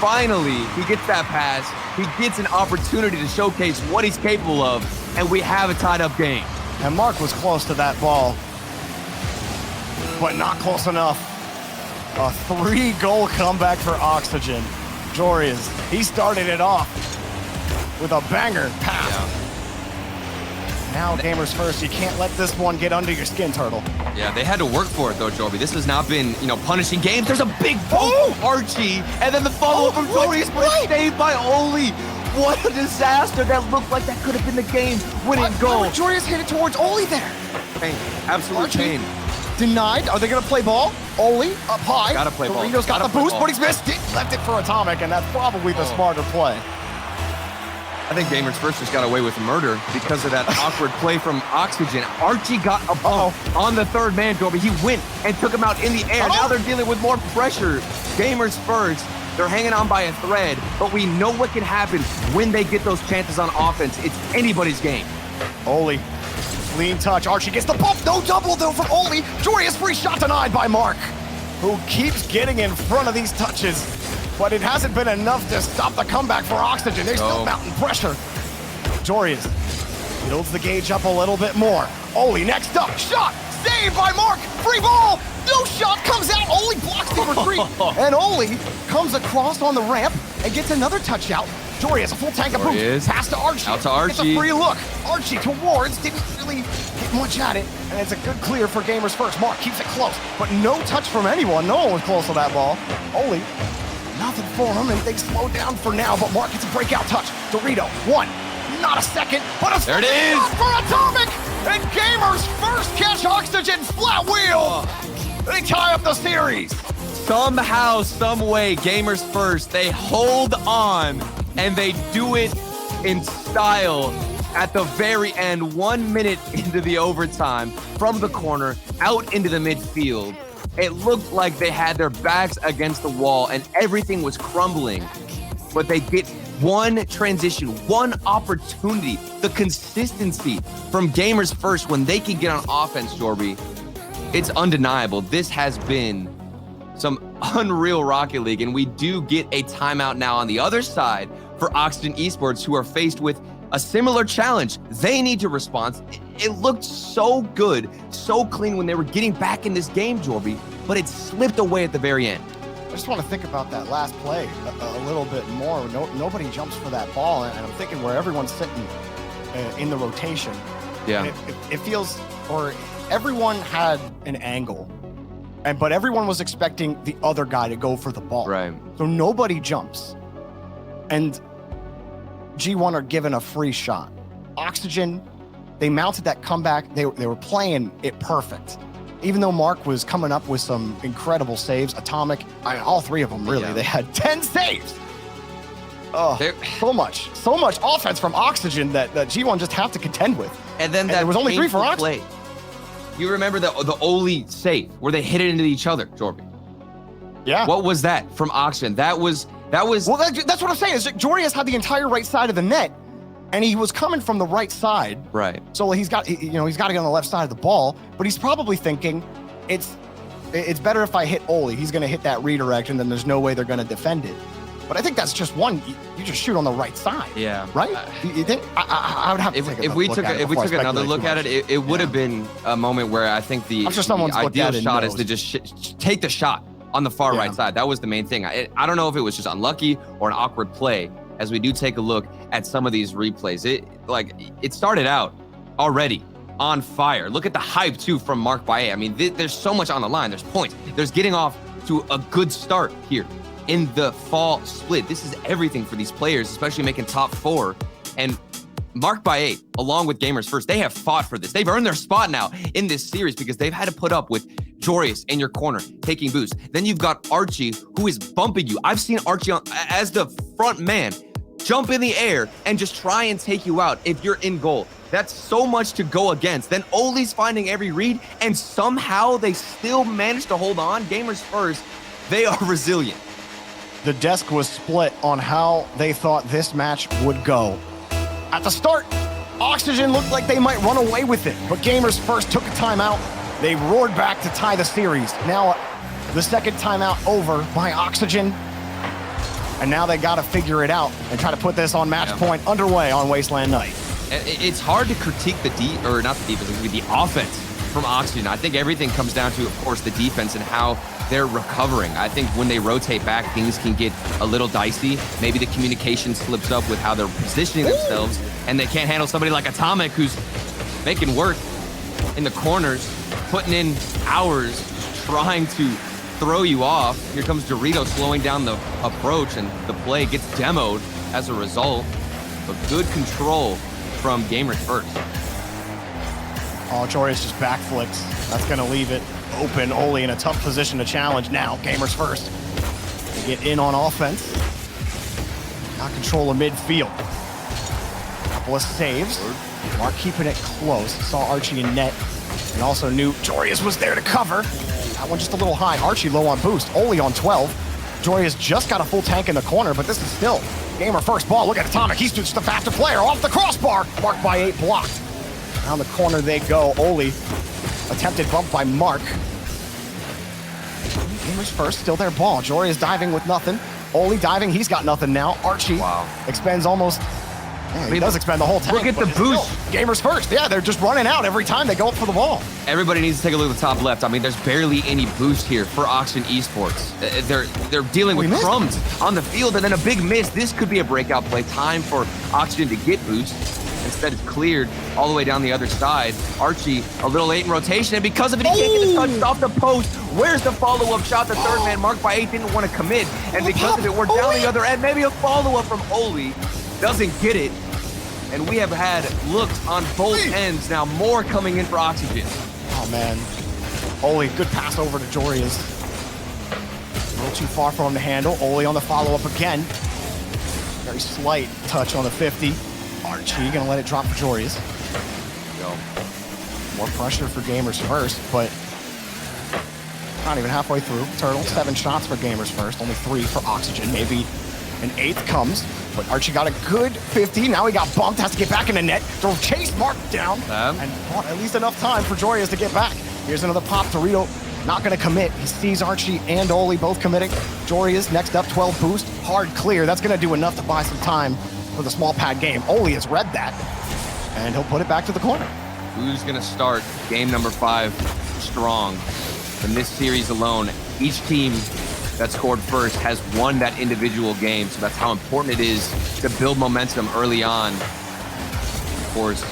Finally, he gets that pass. He gets an opportunity to showcase what he's capable of, and we have a tied-up game. And Mark was close to that ball, but not close enough. A 3-goal comeback for Oxygen. Jorius, he started it off with a banger pass. Yeah. Now Gamers First, you can't let this one get under your skin, Turtle. Yeah, they had to work for it though, Jorby. This has not been, punishing games. There's a big ball from Archie, and then the follow-up from Jorius, but it's saved by Oli. What a disaster. That looked like that could have been the game-winning goal. Why would Jorius hit it towards Oli there? Pain. Absolute Archie pain. denied. Are they going to play ball? Oli up high. Gotta play ball. Doritos got the boost, but he's missed it. Left it for Atomic, and that's probably the smarter play. I think Gamers First just got away with murder because of that awkward play from Oxygen. Archie got a bump on the third man, Jorby. He went and took him out in the air. Now they're dealing with more pressure. Gamers First, they're hanging on by a thread, but we know what can happen when they get those chances on offense. It's anybody's game. Oli, clean touch. Archie gets the bump. No double, though, from Oli. Jorius free shot denied by Mark, who keeps getting in front of these touches. But it hasn't been enough to stop the comeback for Oxygen. They're still mounting pressure. Jorius builds the gauge up a little bit more. Oli next up, shot, saved by Mark, free ball, no shot, comes out, Oli blocks the retreat. And Oli comes across on the ramp and gets another touch out. Jorius, a full tank of boost, pass to Archie. Out to Archie. It's a free look. Archie towards, didn't really get much at it, and it's a good clear for Gamers First. Mark keeps it close, but no touch from anyone. No one was close to that ball. Oli, nothing for him, and they slow down for now, but Mark gets a breakout touch. Dorito, one, not a second, but a there it is for Atomic, and Gamers First catch Oxygen's flat wheel. They tie up the series. Somehow, some way, Gamers First, they hold on, and they do it in style at the very end, 1 minute into the overtime, from the corner, out into the midfield. It looked like they had their backs against the wall and everything was crumbling, but they get one transition, one opportunity. The consistency from Gamers First when they can get on offense, Jorby, it's undeniable. This has been some unreal Rocket League, and we do get a timeout now on the other side for Oxygen Esports, who are faced with a similar challenge. They need to respond. It looked so good, so clean when they were getting back in this game, Jorby, but it slipped away at the very end. I just want to think about that last play a little bit more. Nobody jumps for that ball, and I'm thinking where everyone's sitting in the rotation. Yeah. It feels, or everyone had an angle, but everyone was expecting the other guy to go for the ball. Right. So nobody jumps. And G1 are given a free shot. Oxygen, they mounted that comeback. They were playing it perfect. Even though Mark was coming up with some incredible saves, Atomic, all three of them, really. Yeah. They had 10 saves. Oh, so much offense from Oxygen that G1 just have to contend with. And then there was only 3 for Oxygen. You remember the Oli save where they hit it into each other, Jorby? Yeah. What was that from Oxygen? That was. Well, that's what I'm saying. Is Jorius had the entire right side of the net, and he was coming from the right side. Right. So he's got to get on the left side of the ball, but he's probably thinking it's better if I hit Oli. He's going to hit that redirect, and then there's no way they're going to defend it. But I think that's just one. You just shoot on the right side. Yeah. Right? You think? I would have to take if we took another look at it, it would have been a moment where I think the ideal shot is to just take the shot. on the far right side. That was the main thing. I don't know if it was just unlucky or an awkward play. As we do take a look at some of these replays, it started out already on fire. Look at the hype too from Mark Baye. I mean, there's so much on the line. There's points. There's getting off to a good start here in the fall split. This is everything for these players, especially making top 4. And Mark Baye, along with Gamers First, they have fought for this. They've earned their spot now in this series because they've had to put up with Joreuz in your corner, taking boost. Then you've got Archie, who is bumping you. I've seen Archie as the front man jump in the air and just try and take you out if you're in goal. That's so much to go against. Then Oli's finding every read, and somehow they still manage to hold on. Gamers First, they are resilient. The desk was split on how they thought this match would go. At the start, Oxygen looked like they might run away with it, but Gamers First took a timeout. They roared back to tie the series. Now, the second timeout over by Oxygen. And now they got to figure it out and try to put this on match point underway on Wasteland Night. It's hard to critique the offense from Oxygen. I think everything comes down to, of course, the defense and how they're recovering. I think when they rotate back, things can get a little dicey. Maybe the communication slips up with how they're positioning themselves, and they can't handle somebody like Atomic, who's making work in the corners, putting in hours, trying to throw you off. Here comes Dorito slowing down the approach, and the play gets demoed as a result. But good control from Gamers First. Oh, Joreuz just backflips. That's going to leave it open. Oli in a tough position to challenge now. Gamers First. They get in on offense. Got control of midfield. Couple of saves. Mark keeping it close. Saw Archie in net. And also knew Joreuz was there to cover. That one just a little high. Archie low on boost. Oli on 12. Joreuz just got a full tank in the corner, but this is still Gamer First ball. Look at Atomic. He's just a faster player. Off the crossbar. Mark by 8 blocked. Down the corner they go. Oli. Attempted bump by Mark. Gamers First, still their ball. Joreuz diving with nothing. Oli diving, he's got nothing now. Archie expends almost... Man, he does expend the whole tank. Look at the boost. Gamers First. Yeah, they're just running out every time they go up for the ball. Everybody needs to take a look at the top left. I mean, there's barely any boost here for Oxygen Esports. They're dealing with crumbs on the field, and then a big miss. This could be a breakout play. Time for Oxygen to get boost. Instead, it's cleared all the way down the other side. Archie a little late in rotation, and because of it, he can't get the touch off the post. Where's the follow-up shot? The third man, Mark by 8, didn't want to commit, and because of it, we're down the other end. Maybe a follow-up from Oli. Doesn't get it. And we have had looks on both ends now. More coming in for Oxygen. Oh, man. Oli, good pass over to Joreuz. A little too far for him to handle. Oli on the follow-up again. Very slight touch on the 50. Archie gonna let it drop for Joreuz. More pressure for Gamers First, but not even halfway through. Turtle, 7 shots for Gamers First, only 3 for Oxygen. Maybe an 8th comes, but Archie got a good 50. Now he got bumped, has to get back in the net. Throw chase Mark down, and bought at least enough time for Joreuz to get back. Here's another pop. Dorito not gonna commit. He sees Archie and Oli both committing. Joreuz next up, 12 boost, hard clear. That's gonna do enough to buy some time for the small pad game. Oli has read that, and he'll put it back to the corner. Who's gonna start game number 5 strong? In this series alone, each team that scored first has won that individual game, so that's how important it is to build momentum early on. Of course,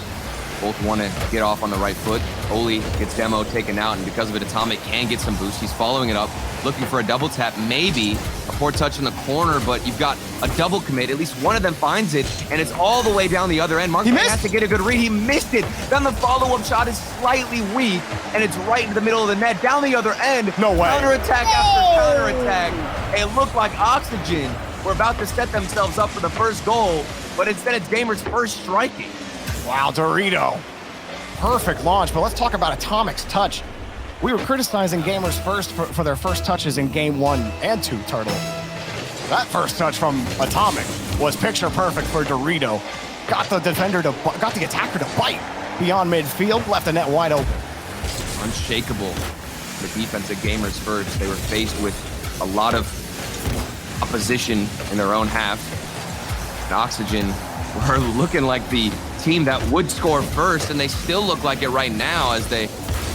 both want to get off on the right foot. Oli gets demo taken out, and because of it, Atomic can get some boost. He's following it up, looking for a double tap, maybe a poor touch in the corner, but you've got a double commit. At least one of them finds it, and it's all the way down the other end. Mark has to get a good read. He missed it. Then the follow-up shot is slightly weak, and it's right into the middle of the net. Down the other end. No way. Counterattack after counterattack. It looked like Oxygen were about to set themselves up for the first goal, but instead it's Gamers First striking. Wow, Dorito. Perfect launch, but let's talk about Atomic's touch. We were criticizing Gamers First for their first touches in game 1 and 2, Turtle. That first touch from Atomic was picture perfect for Dorito. Got the attacker to bite beyond midfield, left the net wide open. Unshakable. The defense at Gamers First, they were faced with a lot of opposition in their own half. And Oxygen were looking like the team that would score first, and they still look like it right now as they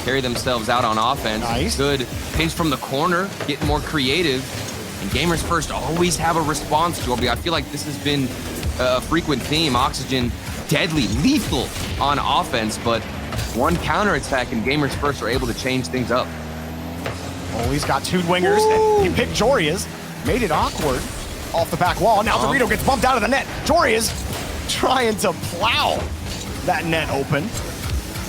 carry themselves out on offense. Nice. Good pinch from the corner, getting more creative. And Gamers First always have a response, Jorby. I feel like this has been a frequent theme. Oxygen, deadly, lethal on offense, but one counterattack and Gamers First are able to change things up. Oh, he's got two wingers, and he picked Joria's, made it awkward off the back wall. Now Dorito gets bumped out of the net. Joria's trying to plow that net open,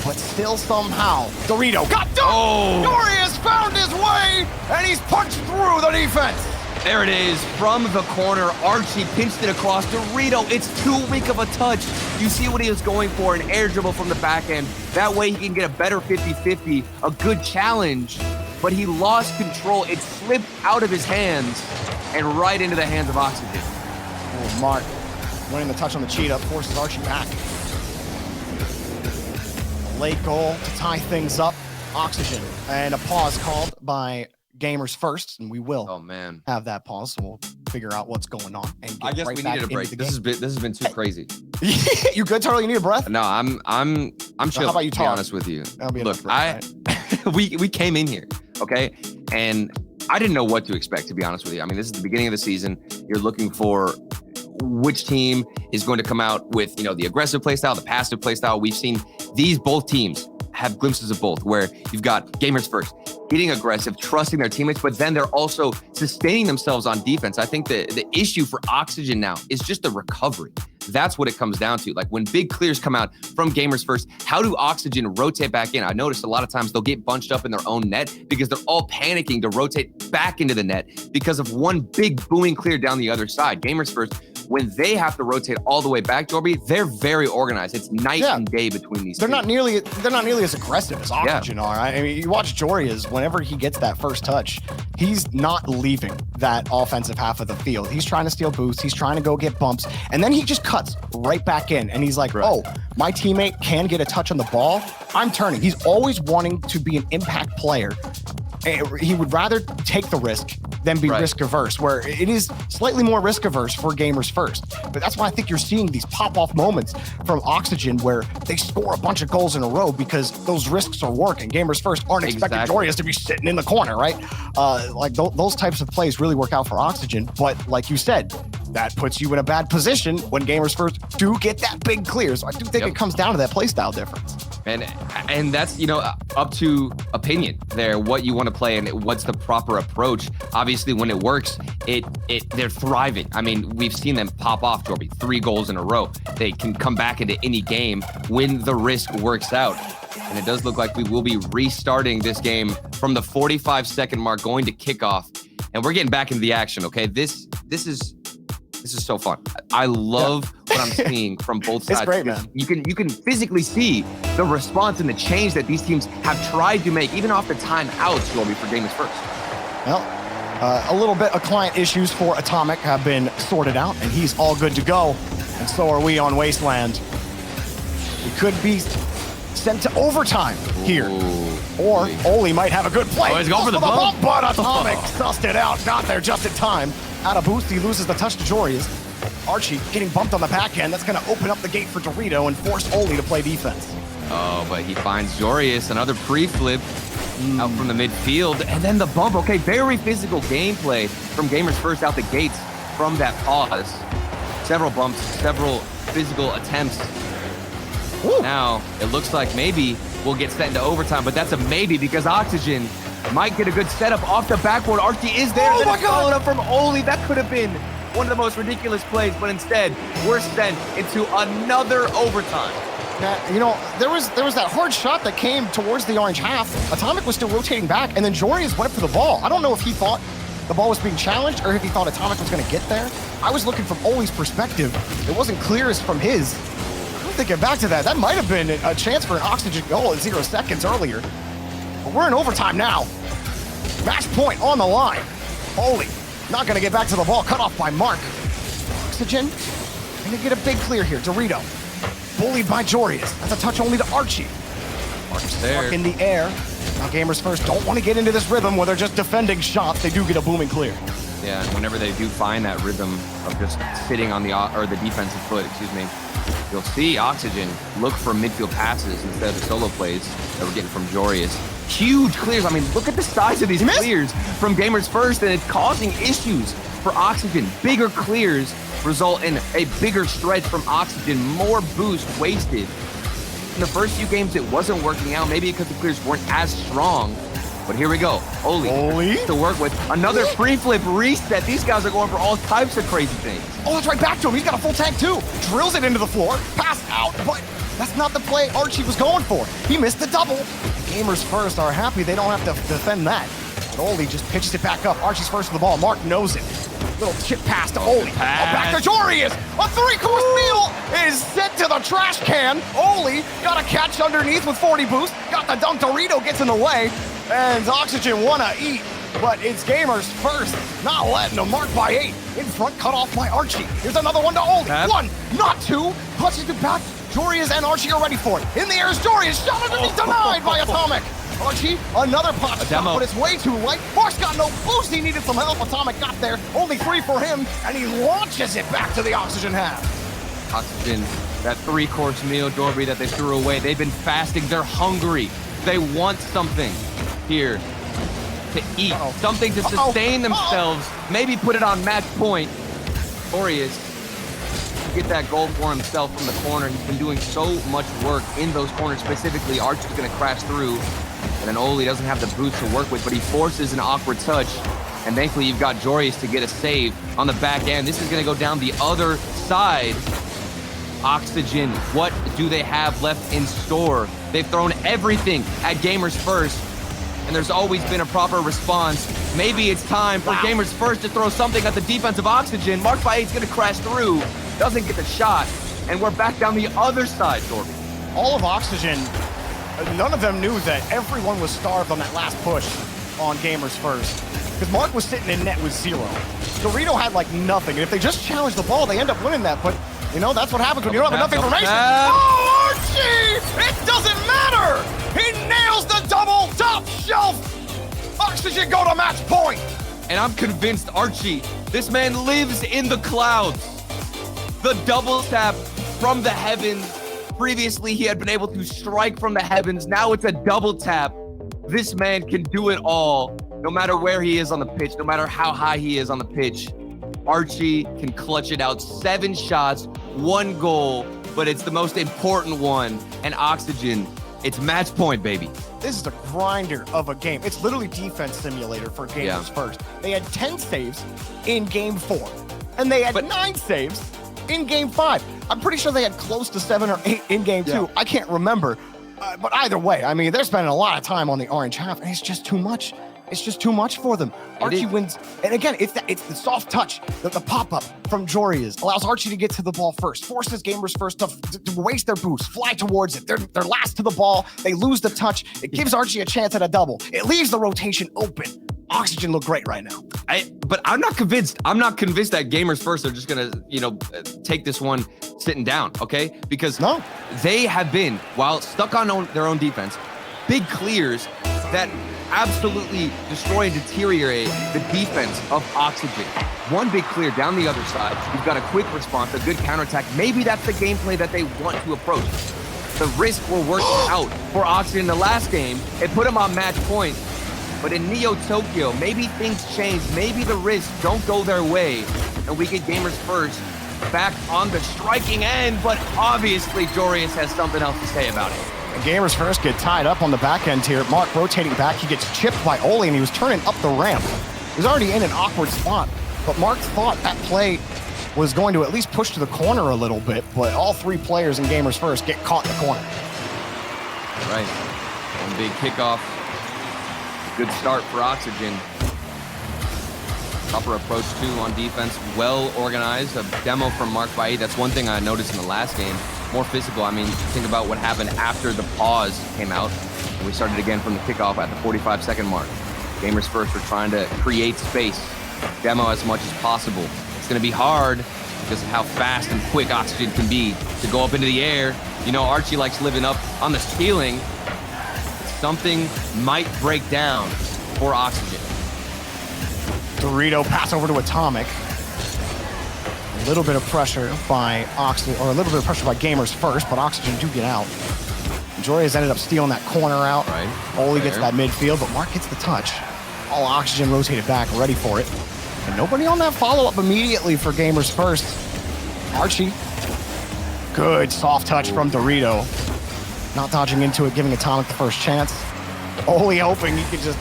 but still somehow Dorito got done. Oh. Joria's found his way, and he's punched through the defense. There it is, from the corner. Archie pinched it across. Dorito, it's too weak of a touch. You see what he was going for, an air dribble from the back end. That way he can get a better 50-50, a good challenge, but he lost control. It slipped out of his hands and right into the hands of Oxygen. Oh, Mark winning the touch on the cheat up, forces Archie back. A late goal to tie things up. Oxygen, and a pause called by Gamers First, and we will have that pause, so we'll figure out what's going on. And get I guess right we back needed a break. into This has been too crazy. You good, Turtle? You need a breath? No, I'm chill. How about you to talk? be honest with you. Look, we came in here, okay, and I didn't know what to expect, to be honest with you. I mean, this is the beginning of the season. You're looking for which team is going to come out with, the aggressive play style, the passive play style. We've seen both teams have glimpses of both, where you've got Gamers First getting aggressive, trusting their teammates, but then they're also sustaining themselves on defense. I think the issue for Oxygen now is just the recovery. That's what it comes down to. Like when big clears come out from Gamers First, how do Oxygen rotate back in? I noticed a lot of times they'll get bunched up in their own net because they're all panicking to rotate back into the net because of one big booming clear down the other side. Gamers First, when they have to rotate all the way back, Jorby, they're very organized. It's night and day between these. They're not nearly as aggressive as Oxygen are. I mean, you watch Joria's, whenever he gets that first touch, he's not leaving that offensive half of the field. He's trying to steal boosts. He's trying to go get bumps, and then he just cuts right back in. And he's like, "Oh, my teammate can get a touch on the ball. I'm turning." He's always wanting to be an impact player. He would rather take the risk than be risk averse, where it is slightly more risk averse for Gamers First. But that's why I think you're seeing these pop off moments from Oxygen where they score a bunch of goals in a row because those risks are working. Gamers First aren't expecting Joria's to be sitting in the corner, right? Like those types of plays really work out for Oxygen. But like you said, that puts you in a bad position when Gamers First do get that big clear. So I do think it comes down to that play style difference. And that's, up to opinion there, what you want to play and what's the proper approach. Obviously, when it works, they're thriving. I mean, we've seen them pop off, Jorby, 3 goals in a row. They can come back into any game when the risk works out. And it does look like we will be restarting this game from the 45-second mark, going to kickoff. And we're getting back into the action, okay? This is so fun. I love what I'm seeing from both sides. It's great, man. You can physically see the response and the change that these teams have tried to make, even off the timeouts, Jorby, for Gamers First. Well, a little bit of client issues for Atomic have been sorted out, and he's all good to go. And so are we on Wasteland. We could be sent to overtime here. Or Oli might have a good play. Oh, he's going for the bump. But Atomic sussed it out, got there just in time. Out of boost, he loses the touch to Joria's. Archie getting bumped on the back end. That's going to open up the gate for Dorito and force Oli to play defense. Oh, but he finds Jorius, another pre-flip out from the midfield. And then the bump. Okay, very physical gameplay from Gamers First out the gates from that pause. Several bumps, several physical attempts. Woo. Now, it looks like maybe we'll get sent into overtime, but that's a maybe because Oxygen might get a good setup off the backboard. Archie is there. Oh my God! Followed up from Oli. That could have been one of the most ridiculous plays, but instead, we're sent into another overtime. There was that hard shot that came towards the orange half. Atomic was still rotating back, and then Jorius went for the ball. I don't know if he thought the ball was being challenged or if he thought Atomic was going to get there. I was looking from Oli's perspective. It wasn't clear as from his. I'm thinking back to that. That might have been a chance for an Oxygen goal at 0 seconds earlier. But we're in overtime now. Match point on the line. Oli not going to get back to the ball. Cut off by Mark. Oxygen going to get a big clear here. Dorito bullied by Jorius. That's a touch only to Archie. Mark's there in the air. Now Gamers First don't want to get into this rhythm where they're just defending shots. They do get a booming clear. Yeah, and whenever they do find that rhythm of just sitting on the defensive foot, You'll see Oxygen look for midfield passes instead of the solo plays that we're getting from Jorius. Huge clears. I mean, look at the size of these clears from Gamers First, and it's causing issues for Oxygen. Bigger clears result in a bigger stretch from Oxygen, more boost wasted. In the first few games, it wasn't working out, maybe because the clears weren't as strong. But here we go. Oli to work with. Another free flip reset. These guys are going for all types of crazy things. Oh, that's right, back to him. He's got a full tank too. Drills it into the floor, pass out, but that's not the play Archie was going for. He missed the double. Gamers First are happy they don't have to defend that. But Oli just pitches it back up. Archie's first to the ball. Mark knows it. Little chip pass to Oli. Oh, back to Jorius. A three-course meal is sent to the trash can. Oli got a catch underneath with 40 boost. Got the dunk. Dorito gets in the way. And Oxygen wanna eat, but it's Gamers First. Not letting them. Mark by 8. In front, cut off by Archie. Here's another one to Oli. One, not two. Punches it back. Jorius and Archie are ready for it. In the air is Jorius. Shot underneath, denied by Atomic. Archie, another pot shot, but it's way too late. Mark's got no boost. He needed some help. Atomic got there. Only 3 for him, and he launches it back to the Oxygen half. Oxygen, that three-course meal, Dorby, that they threw away. They've been fasting. They're hungry. They want something here to eat, something to sustain themselves. Maybe put it on match point. Jorius get that goal for himself from the corner. He's been doing so much work in those corners specifically. Archie's going to crash through, and then Oli doesn't have the boost to work with, but he forces an awkward touch, and thankfully you've got Jorius to get a save on the back end. This is going to go down the other side. Oxygen, what do they have left in store? They've thrown everything at Gamers First, and there's always been a proper response. Maybe it's time for Gamers First to throw something at the defensive Oxygen. Mark by 8's going to crash through. Doesn't get the shot, and we're back down the other side, Dorby. All of Oxygen, none of them knew that everyone was starved on that last push on Gamers First, because Mark was sitting in net with 0. Dorito had like nothing, and if they just challenge the ball, they end up winning that, but you know, that's what happens when you don't have enough information. Oh, Archie! It doesn't matter! He nails the double top shelf! Oxygen go to match point! And I'm convinced, Archie, this man lives in the clouds. The double tap from the heavens. Previously, he had been able to strike from the heavens. Now it's a double tap. This man can do it all, no matter where he is on the pitch, no matter how high he is on the pitch. Archie can clutch it out. 7 shots, 1 goal, but it's the most important one. And Oxygen, it's match point, baby. This is a grinder of a game. It's literally defense simulator for Gamers First. They had 10 saves in game 4, and they had 9 saves in game 5. I'm pretty sure they had close to 7 or 8 in game 2. I can't remember. But either way, I mean, they're spending a lot of time on the orange half, and it's just too much. It's just too much for them. Archie wins. And again, it's the soft touch, the pop-up from Jorius allows Archie to get to the ball first, forces Gamers First to waste their boost, fly towards it. They're last to the ball. They lose the touch. It gives Archie a chance at a double. It leaves the rotation open. Oxygen look great right now. But I'm not convinced. I'm not convinced that Gamers First are just gonna, take this one sitting down, okay? Because they have been, while stuck on their own defense, big clears that absolutely destroy and deteriorate the defense of Oxygen. One big clear down the other side. You've got a quick response, a good counterattack. Maybe that's the gameplay that they want to approach. The risk were working out for Oxygen in the last game. It put them on match point. But in Neo Tokyo, maybe things change. Maybe the risks don't go their way, and we get Gamers First back on the striking end. But obviously, Jorius has something else to say about it. And Gamers First get tied up on the back end here. Mark rotating back. He gets chipped by Oli, and he was turning up the ramp. He was already in an awkward spot, but Mark thought that play was going to at least push to the corner a little bit, but all 3 players in Gamers First get caught in the corner. Right. One big kickoff. Good start for Oxygen. Proper approach, too, on defense. Well organized. A demo from Mark by 8. That's one thing I noticed in the last game. More physical. I mean, think about what happened after the pause came out. And we started again from the kickoff at the 45-second mark. Gamers First are trying to create space, demo as much as possible. It's going to be hard because of how fast and quick Oxygen can be to go up into the air. You know, Archie likes living up on the ceiling. Something might break down for Oxygen. Dorito pass over to Atomic. A little bit of pressure by Oxygen, or a little bit of pressure by Gamers first, but Oxygen do get out. Jory has ended up stealing that corner out. Right. Oli gets that midfield, but Mark gets the touch. All Oxygen rotated back, ready for it. And nobody on that follow-up immediately for Gamers first. Archie. Good soft touch from Dorito. Not dodging into it, giving Atomic the first chance. Oli hoping he could just...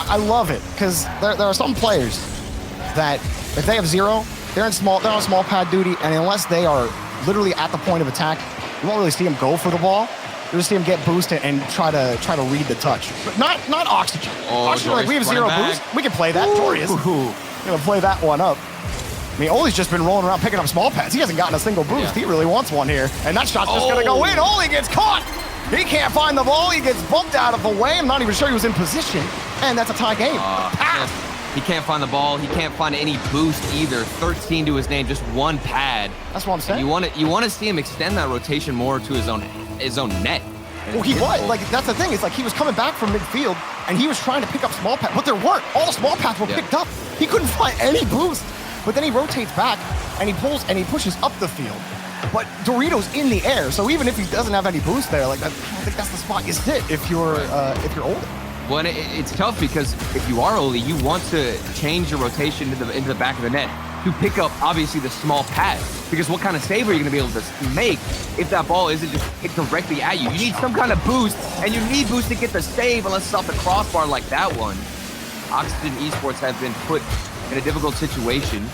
I love it, because there are some players that, if they have zero, they're on small pad duty, and unless they are literally at the point of attack, you won't really see them go for the ball. You just see him get boosted and try to read the touch. But not Oxygen. Oxygen, like, we have zero boost. We can play that. Dorius gonna play that one up. I mean, Oli's just been rolling around picking up small pads. He hasn't gotten a single boost. He really wants one here. And that shot's just gonna go in. Oli gets caught. He can't find the ball. He gets bumped out of the way. I'm not even sure he was in position. And that's a tie game. He can't find the ball. He can't find any boost either. 13 to his name, just one pad. That's what I'm saying. You want to see him extend that rotation more to his own net. Well, he was. Like, that's the thing. It's like he was coming back from midfield, and he was trying to pick up small pads, but there weren't. All small pads were picked up. He couldn't find any boost. But then he rotates back, and he pulls, and he pushes up the field. But Dorito's in the air, so even if he doesn't have any boost there, like, I don't think that's the spot you sit if you're older. Well, and it's tough because if you are Oli, you want to change your rotation into the back of the net to pick up, obviously, the small pass. Because what kind of save are you going to be able to make if that ball isn't just hit directly at you? You need some kind of boost, and you need boost to get the save unless it's off the crossbar like that one. Oxygen Esports have been put in a difficult situation,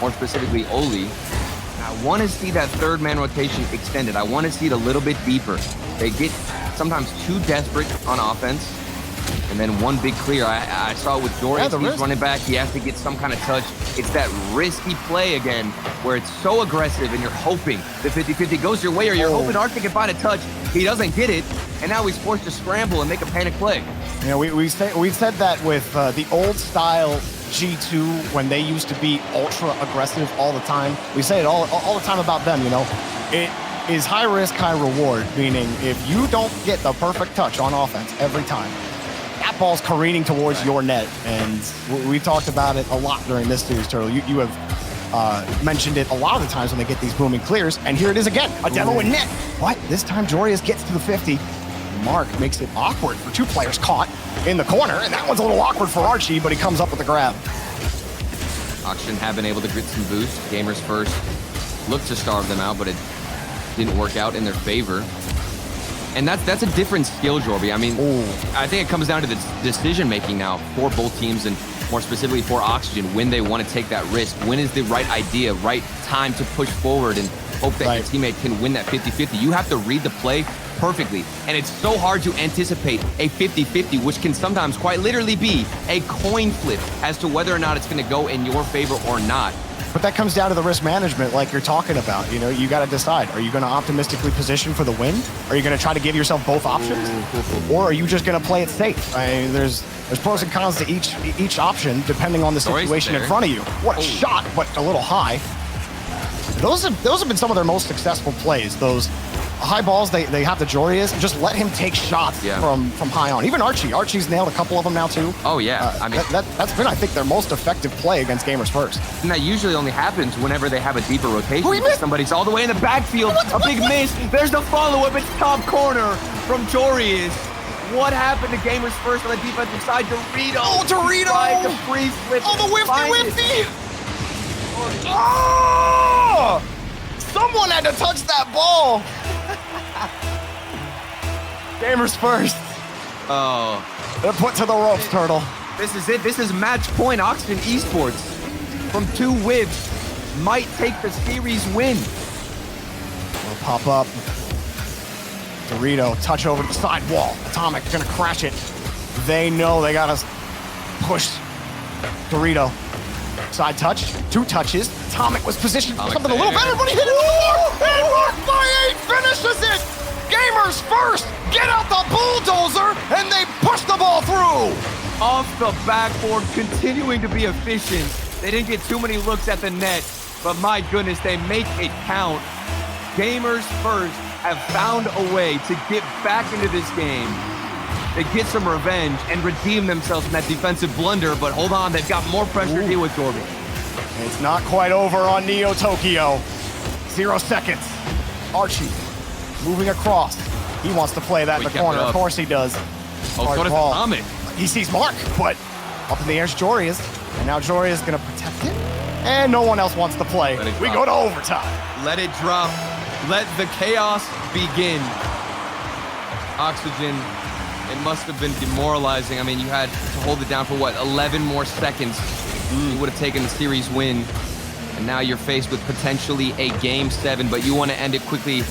more specifically Oli. I want to see that third man rotation extended. I want to see it a little bit deeper. They get sometimes too desperate on offense, and then one big clear. I saw it with Doris. He's running back. He has to get some kind of touch. It's that risky play again where it's so aggressive and you're hoping the 50-50 goes your way, or you're hoping Arthur can find a touch. He doesn't get it, and now he's forced to scramble and make a panic play. You know, we said that with the old style G2 when they used to be ultra aggressive all the time. We say it all the time about them, you know. It is high risk, high reward, meaning if you don't get the perfect touch on offense every time, that ball's careening towards your net. And we talked about it a lot during this series, Turtle. You have mentioned it a lot of the times when they get these booming clears, and here it is again, a demo in net. But this time Jorius gets to the 50. Mark makes it awkward for two players caught in the corner, and that one's a little awkward for Archie, but he comes up with the grab. Oxygen have been able to get some boost. Gamers first looked to starve them out, but it didn't work out in their favor. And that's a different skill, Jorby. I mean, I think it comes down to the decision-making now for both teams, and more specifically for Oxygen, when they want to take that risk. When is the right idea, right time to push forward and hope that your teammate can win that 50-50. You have to read the play perfectly. And it's so hard to anticipate a 50-50, which can sometimes quite literally be a coin flip as to whether or not it's going to go in your favor or not. But that comes down to the risk management like you're talking about. You know, you got to decide. Are you going to optimistically position for the win? Are you going to try to give yourself both options? Or are you just going to play it safe? I mean, there's pros and cons to each option depending on the situation in front of you. What a shot, but a little high. Those have been some of their most successful plays. Those high balls they have to Jorius, just let him take shots from high on. Even Archie's nailed a couple of them now too. Oh yeah, I mean that's been, I think, their most effective play against Gamers First. And that usually only happens whenever they have a deeper rotation. Somebody's all the way in the backfield, a big miss. There's the follow-up. It's top corner from Jorius. What happened to Gamers First on the defensive side? Dorito. Oh, Dorito! Tried to free flip. Oh, the whiffy! Oh! Someone had to touch that ball. Gamers First. Oh. They're put to the ropes, Turtle. This is it. This is match point. Oxygen Esports from 2 whiffs might take the series win. Will pop up. Dorito, touch over the side wall. Atomic gonna crash it. They know they gotta push Dorito. Side touch, 2 touches. Atomic was positioned for something a little better, but he hit it on the mark! And Mark by 8 finishes it! Gamers First get out the bulldozer, and they push the ball through! Off the backboard, continuing to be efficient. They didn't get too many looks at the net, but my goodness, they make it count. Gamers First have found a way to get back into this game. They get some revenge and redeem themselves from that defensive blunder, but hold on, they've got more pressure to deal with, Dorby. It's not quite over on Neo Tokyo. 0 seconds. Archie moving across. He wants to play that in the corner. Of course he does. Oh, so does Atomic. He sees Mark, but up in the air's Jorius. And now Jorius is going to protect it. And no one else wants to play. We go to overtime. Let it drop. Let the chaos begin. Oxygen, it must have been demoralizing. I mean, you had to hold it down for what, 11 more seconds. You would have taken the series win. And now you're faced with potentially a Game 7, but you want to end it quickly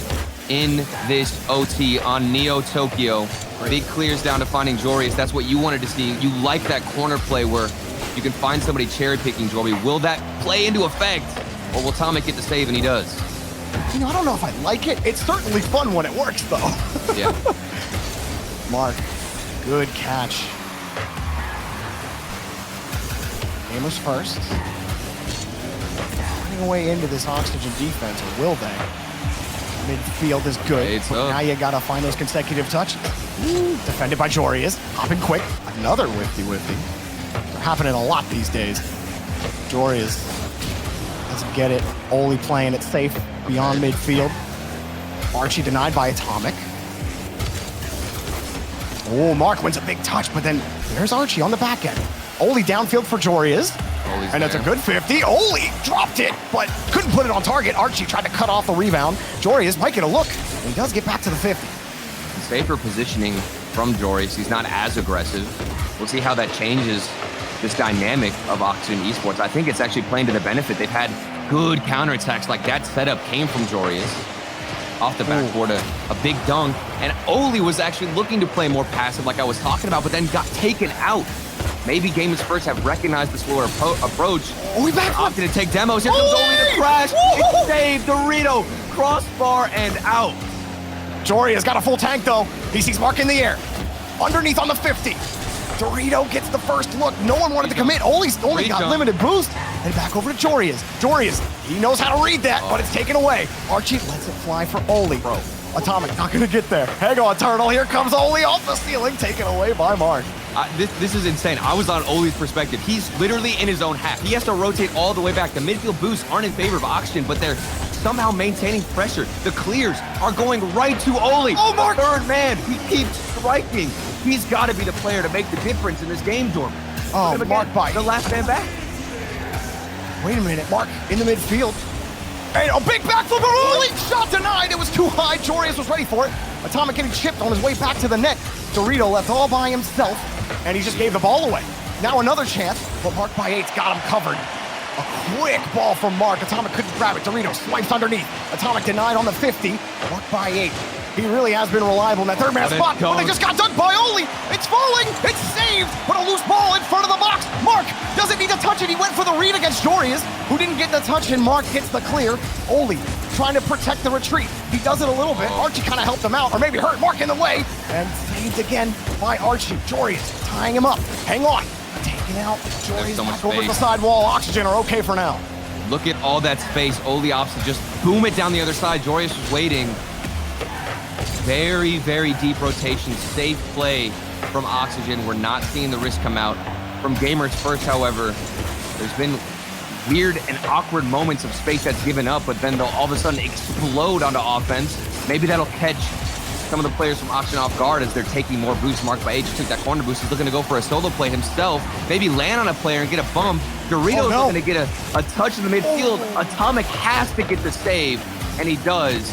in this OT on Neo Tokyo. Big clears down to finding Jorius. That's what you wanted to see. You like that corner play where you can find somebody cherry-picking Jory. Will that play into effect? Or will Tomic get the save? And he does. You know, I don't know if I like it. It's certainly fun when it works, though. Yeah. Mark, good catch. Gamers first. Running away into this Oxygen defense, or will they? Midfield is good, but now you gotta find those consecutive touches. Defended by Jorius, hopping quick. Another whiffy. They're happening a lot these days. Jorius doesn't get it. Oli playing it safe beyond midfield. Archie denied by Atomic. Oh, Mark wins a big touch, but then there's Archie on the back end. Oli downfield for Jorius. And that's a good 50. Oli dropped it, but couldn't put it on target. Archie tried to cut off the rebound. Jorius might get a look, and he does get back to the 50. Safer positioning from Jorius. He's not as aggressive. We'll see how that changes this dynamic of Oxygen Esports. I think it's actually playing to the benefit. They've had good counterattacks. Like that setup came from Jorius. Off the backboard, a big dunk. And Oli was actually looking to play more passive like I was talking about, but then got taken out. Maybe Gamers First have recognized the slower approach. We back opted to take demos. Here comes Oli to crash. It's saved. Dorito, crossbar and out. Jorius got a full tank though. He sees Mark in the air. Underneath on the 50. Dorito gets the first look. No one wanted to commit. Oli's only got limited boost. And back over to Jorius. Jorius, he knows how to read that, but it's taken away. Archie lets it fly for Oli. Bro. Atomic not gonna get there. Hang on, Turtle. Here comes Oli off the ceiling, taken away by Mark. This is insane. I was on Oli's perspective. He's literally in his own half. He has to rotate all the way back. The midfield boosts aren't in favor of Oxygen, but they're somehow maintaining pressure. The clears are going right to Oli. Oh, Mark! Third man. He keeps striking. He's got to be the player to make the difference in this game, Dorman. Oh, Mark by the last man back. Wait a minute, Mark in the midfield. And a big backflip for Oli! Shot denied. It was too high. Jorius was ready for it. Atomic getting chipped on his way back to the net. Dorito left all by himself, and he just gave the ball away. Now another chance, but Mark by 8's got him covered. A quick ball from Mark. Atomic couldn't grab it. Dorito swipes underneath. Atomic denied on the 50. Mark by 8. He really has been reliable in that third man spot, but they just got dunked by Oli. It's falling. It's saved, but a loose ball in front of the box. Mark doesn't need to touch it. He went for the read against Jorius, who didn't get the touch, and Mark gets the clear. Oli trying to protect the retreat. He does it a little bit. Archie kind of helped him out, or maybe hurt Mark in the way, and saved again by Archie. Jorius tying him up. Hang on. Taking out Jorius back over the sidewall. Oxygen are okay for now. Look at all that space. Oli opts to just boom it down the other side. Jorius was waiting. Very, very deep rotation. Safe play from Oxygen. We're not seeing the risk come out. From Gamers First, however, there's been weird and awkward moments of space that's given up, but then they'll all of a sudden explode onto offense. Maybe that'll catch some of the players from Oxygen off guard as they're taking more boosts. Mark by 8 just took that corner boost. He's looking to go for a solo play himself. Maybe land on a player and get a bump. Dorito's looking to get a touch in the midfield. Atomic has to get the save, and he does.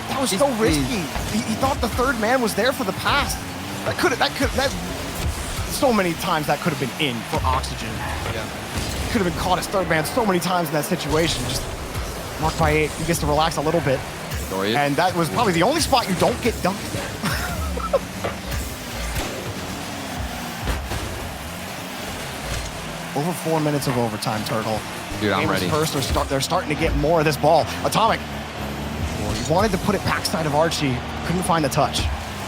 That was so risky. He thought the third man was there for the pass. So many times that could have been in for Oxygen. Yeah. Could have been caught as third man so many times in that situation. Just Mark by 8, he gets to relax a little bit. Dorian. And that was probably the only spot you don't get dunked there. Over 4 minutes of overtime, Turtle. Dude, I'm ready. First, they're starting to get more of this ball. Atomic. He wanted to put it backside of Archie. Couldn't find the touch.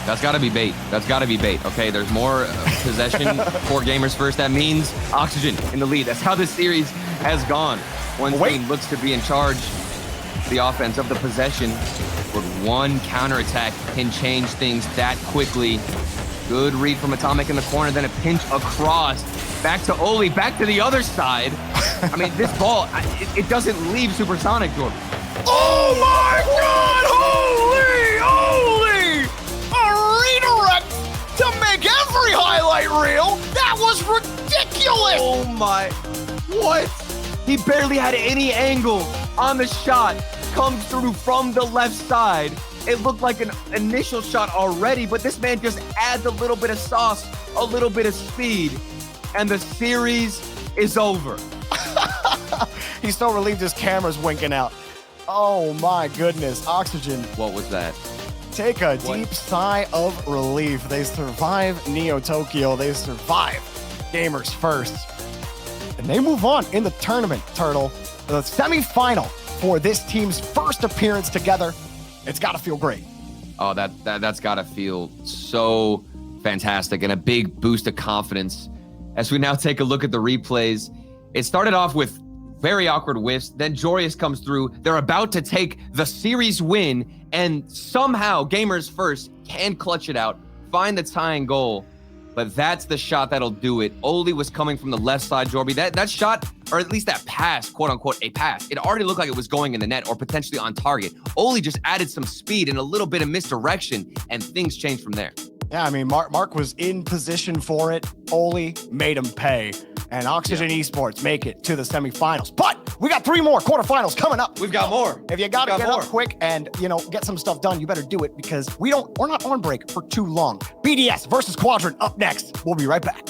That's got to be bait. That's got to be bait. Okay, there's more possession for Gamers First. That means Oxygen in the lead. That's how this series has gone. One team looks to be in charge of the offense of the possession, but one counterattack can change things that quickly. Good read from Atomic in the corner, then a pinch across. Back to Oli, back to the other side. I mean, this ball, it doesn't leave Supersonic, Jordan. Oh my God! Holy! A redirect to make every highlight reel. That was ridiculous. Oh my, what? He barely had any angle on the shot. Comes through from the left side. It looked like an initial shot already, but this man just adds a little bit of sauce, a little bit of speed, and the series is over. He's so relieved his camera's winking out. Oh my goodness, Oxygen. What was that? Take a deep sigh of relief. They survive Neo Tokyo. They survive Gamers First. And they move on in the tournament, Turtle. The semifinal for this team's first appearance together. It's got to feel great. Oh, that's got to feel so fantastic and a big boost of confidence. As we now take a look at the replays, it started off with very awkward whiffs. Then Jorius comes through. They're about to take the series win, and somehow Gamers First can clutch it out, find the tying goal. But that's the shot that'll do it. Oli was coming from the left side, Jorby. That shot, or at least that pass, quote unquote, a pass, it already looked like it was going in the net or potentially on target. Oli just added some speed and a little bit of misdirection, and things changed from there. Yeah, I mean, Mark was in position for it. Oli made him pay. And Oxygen Esports make it to the semifinals. But we got 3 more quarterfinals coming up. We've got more. If you got to get up quick and, get some stuff done, you better do it because we're not on break for too long. BDS versus Quadrant up next. We'll be right back.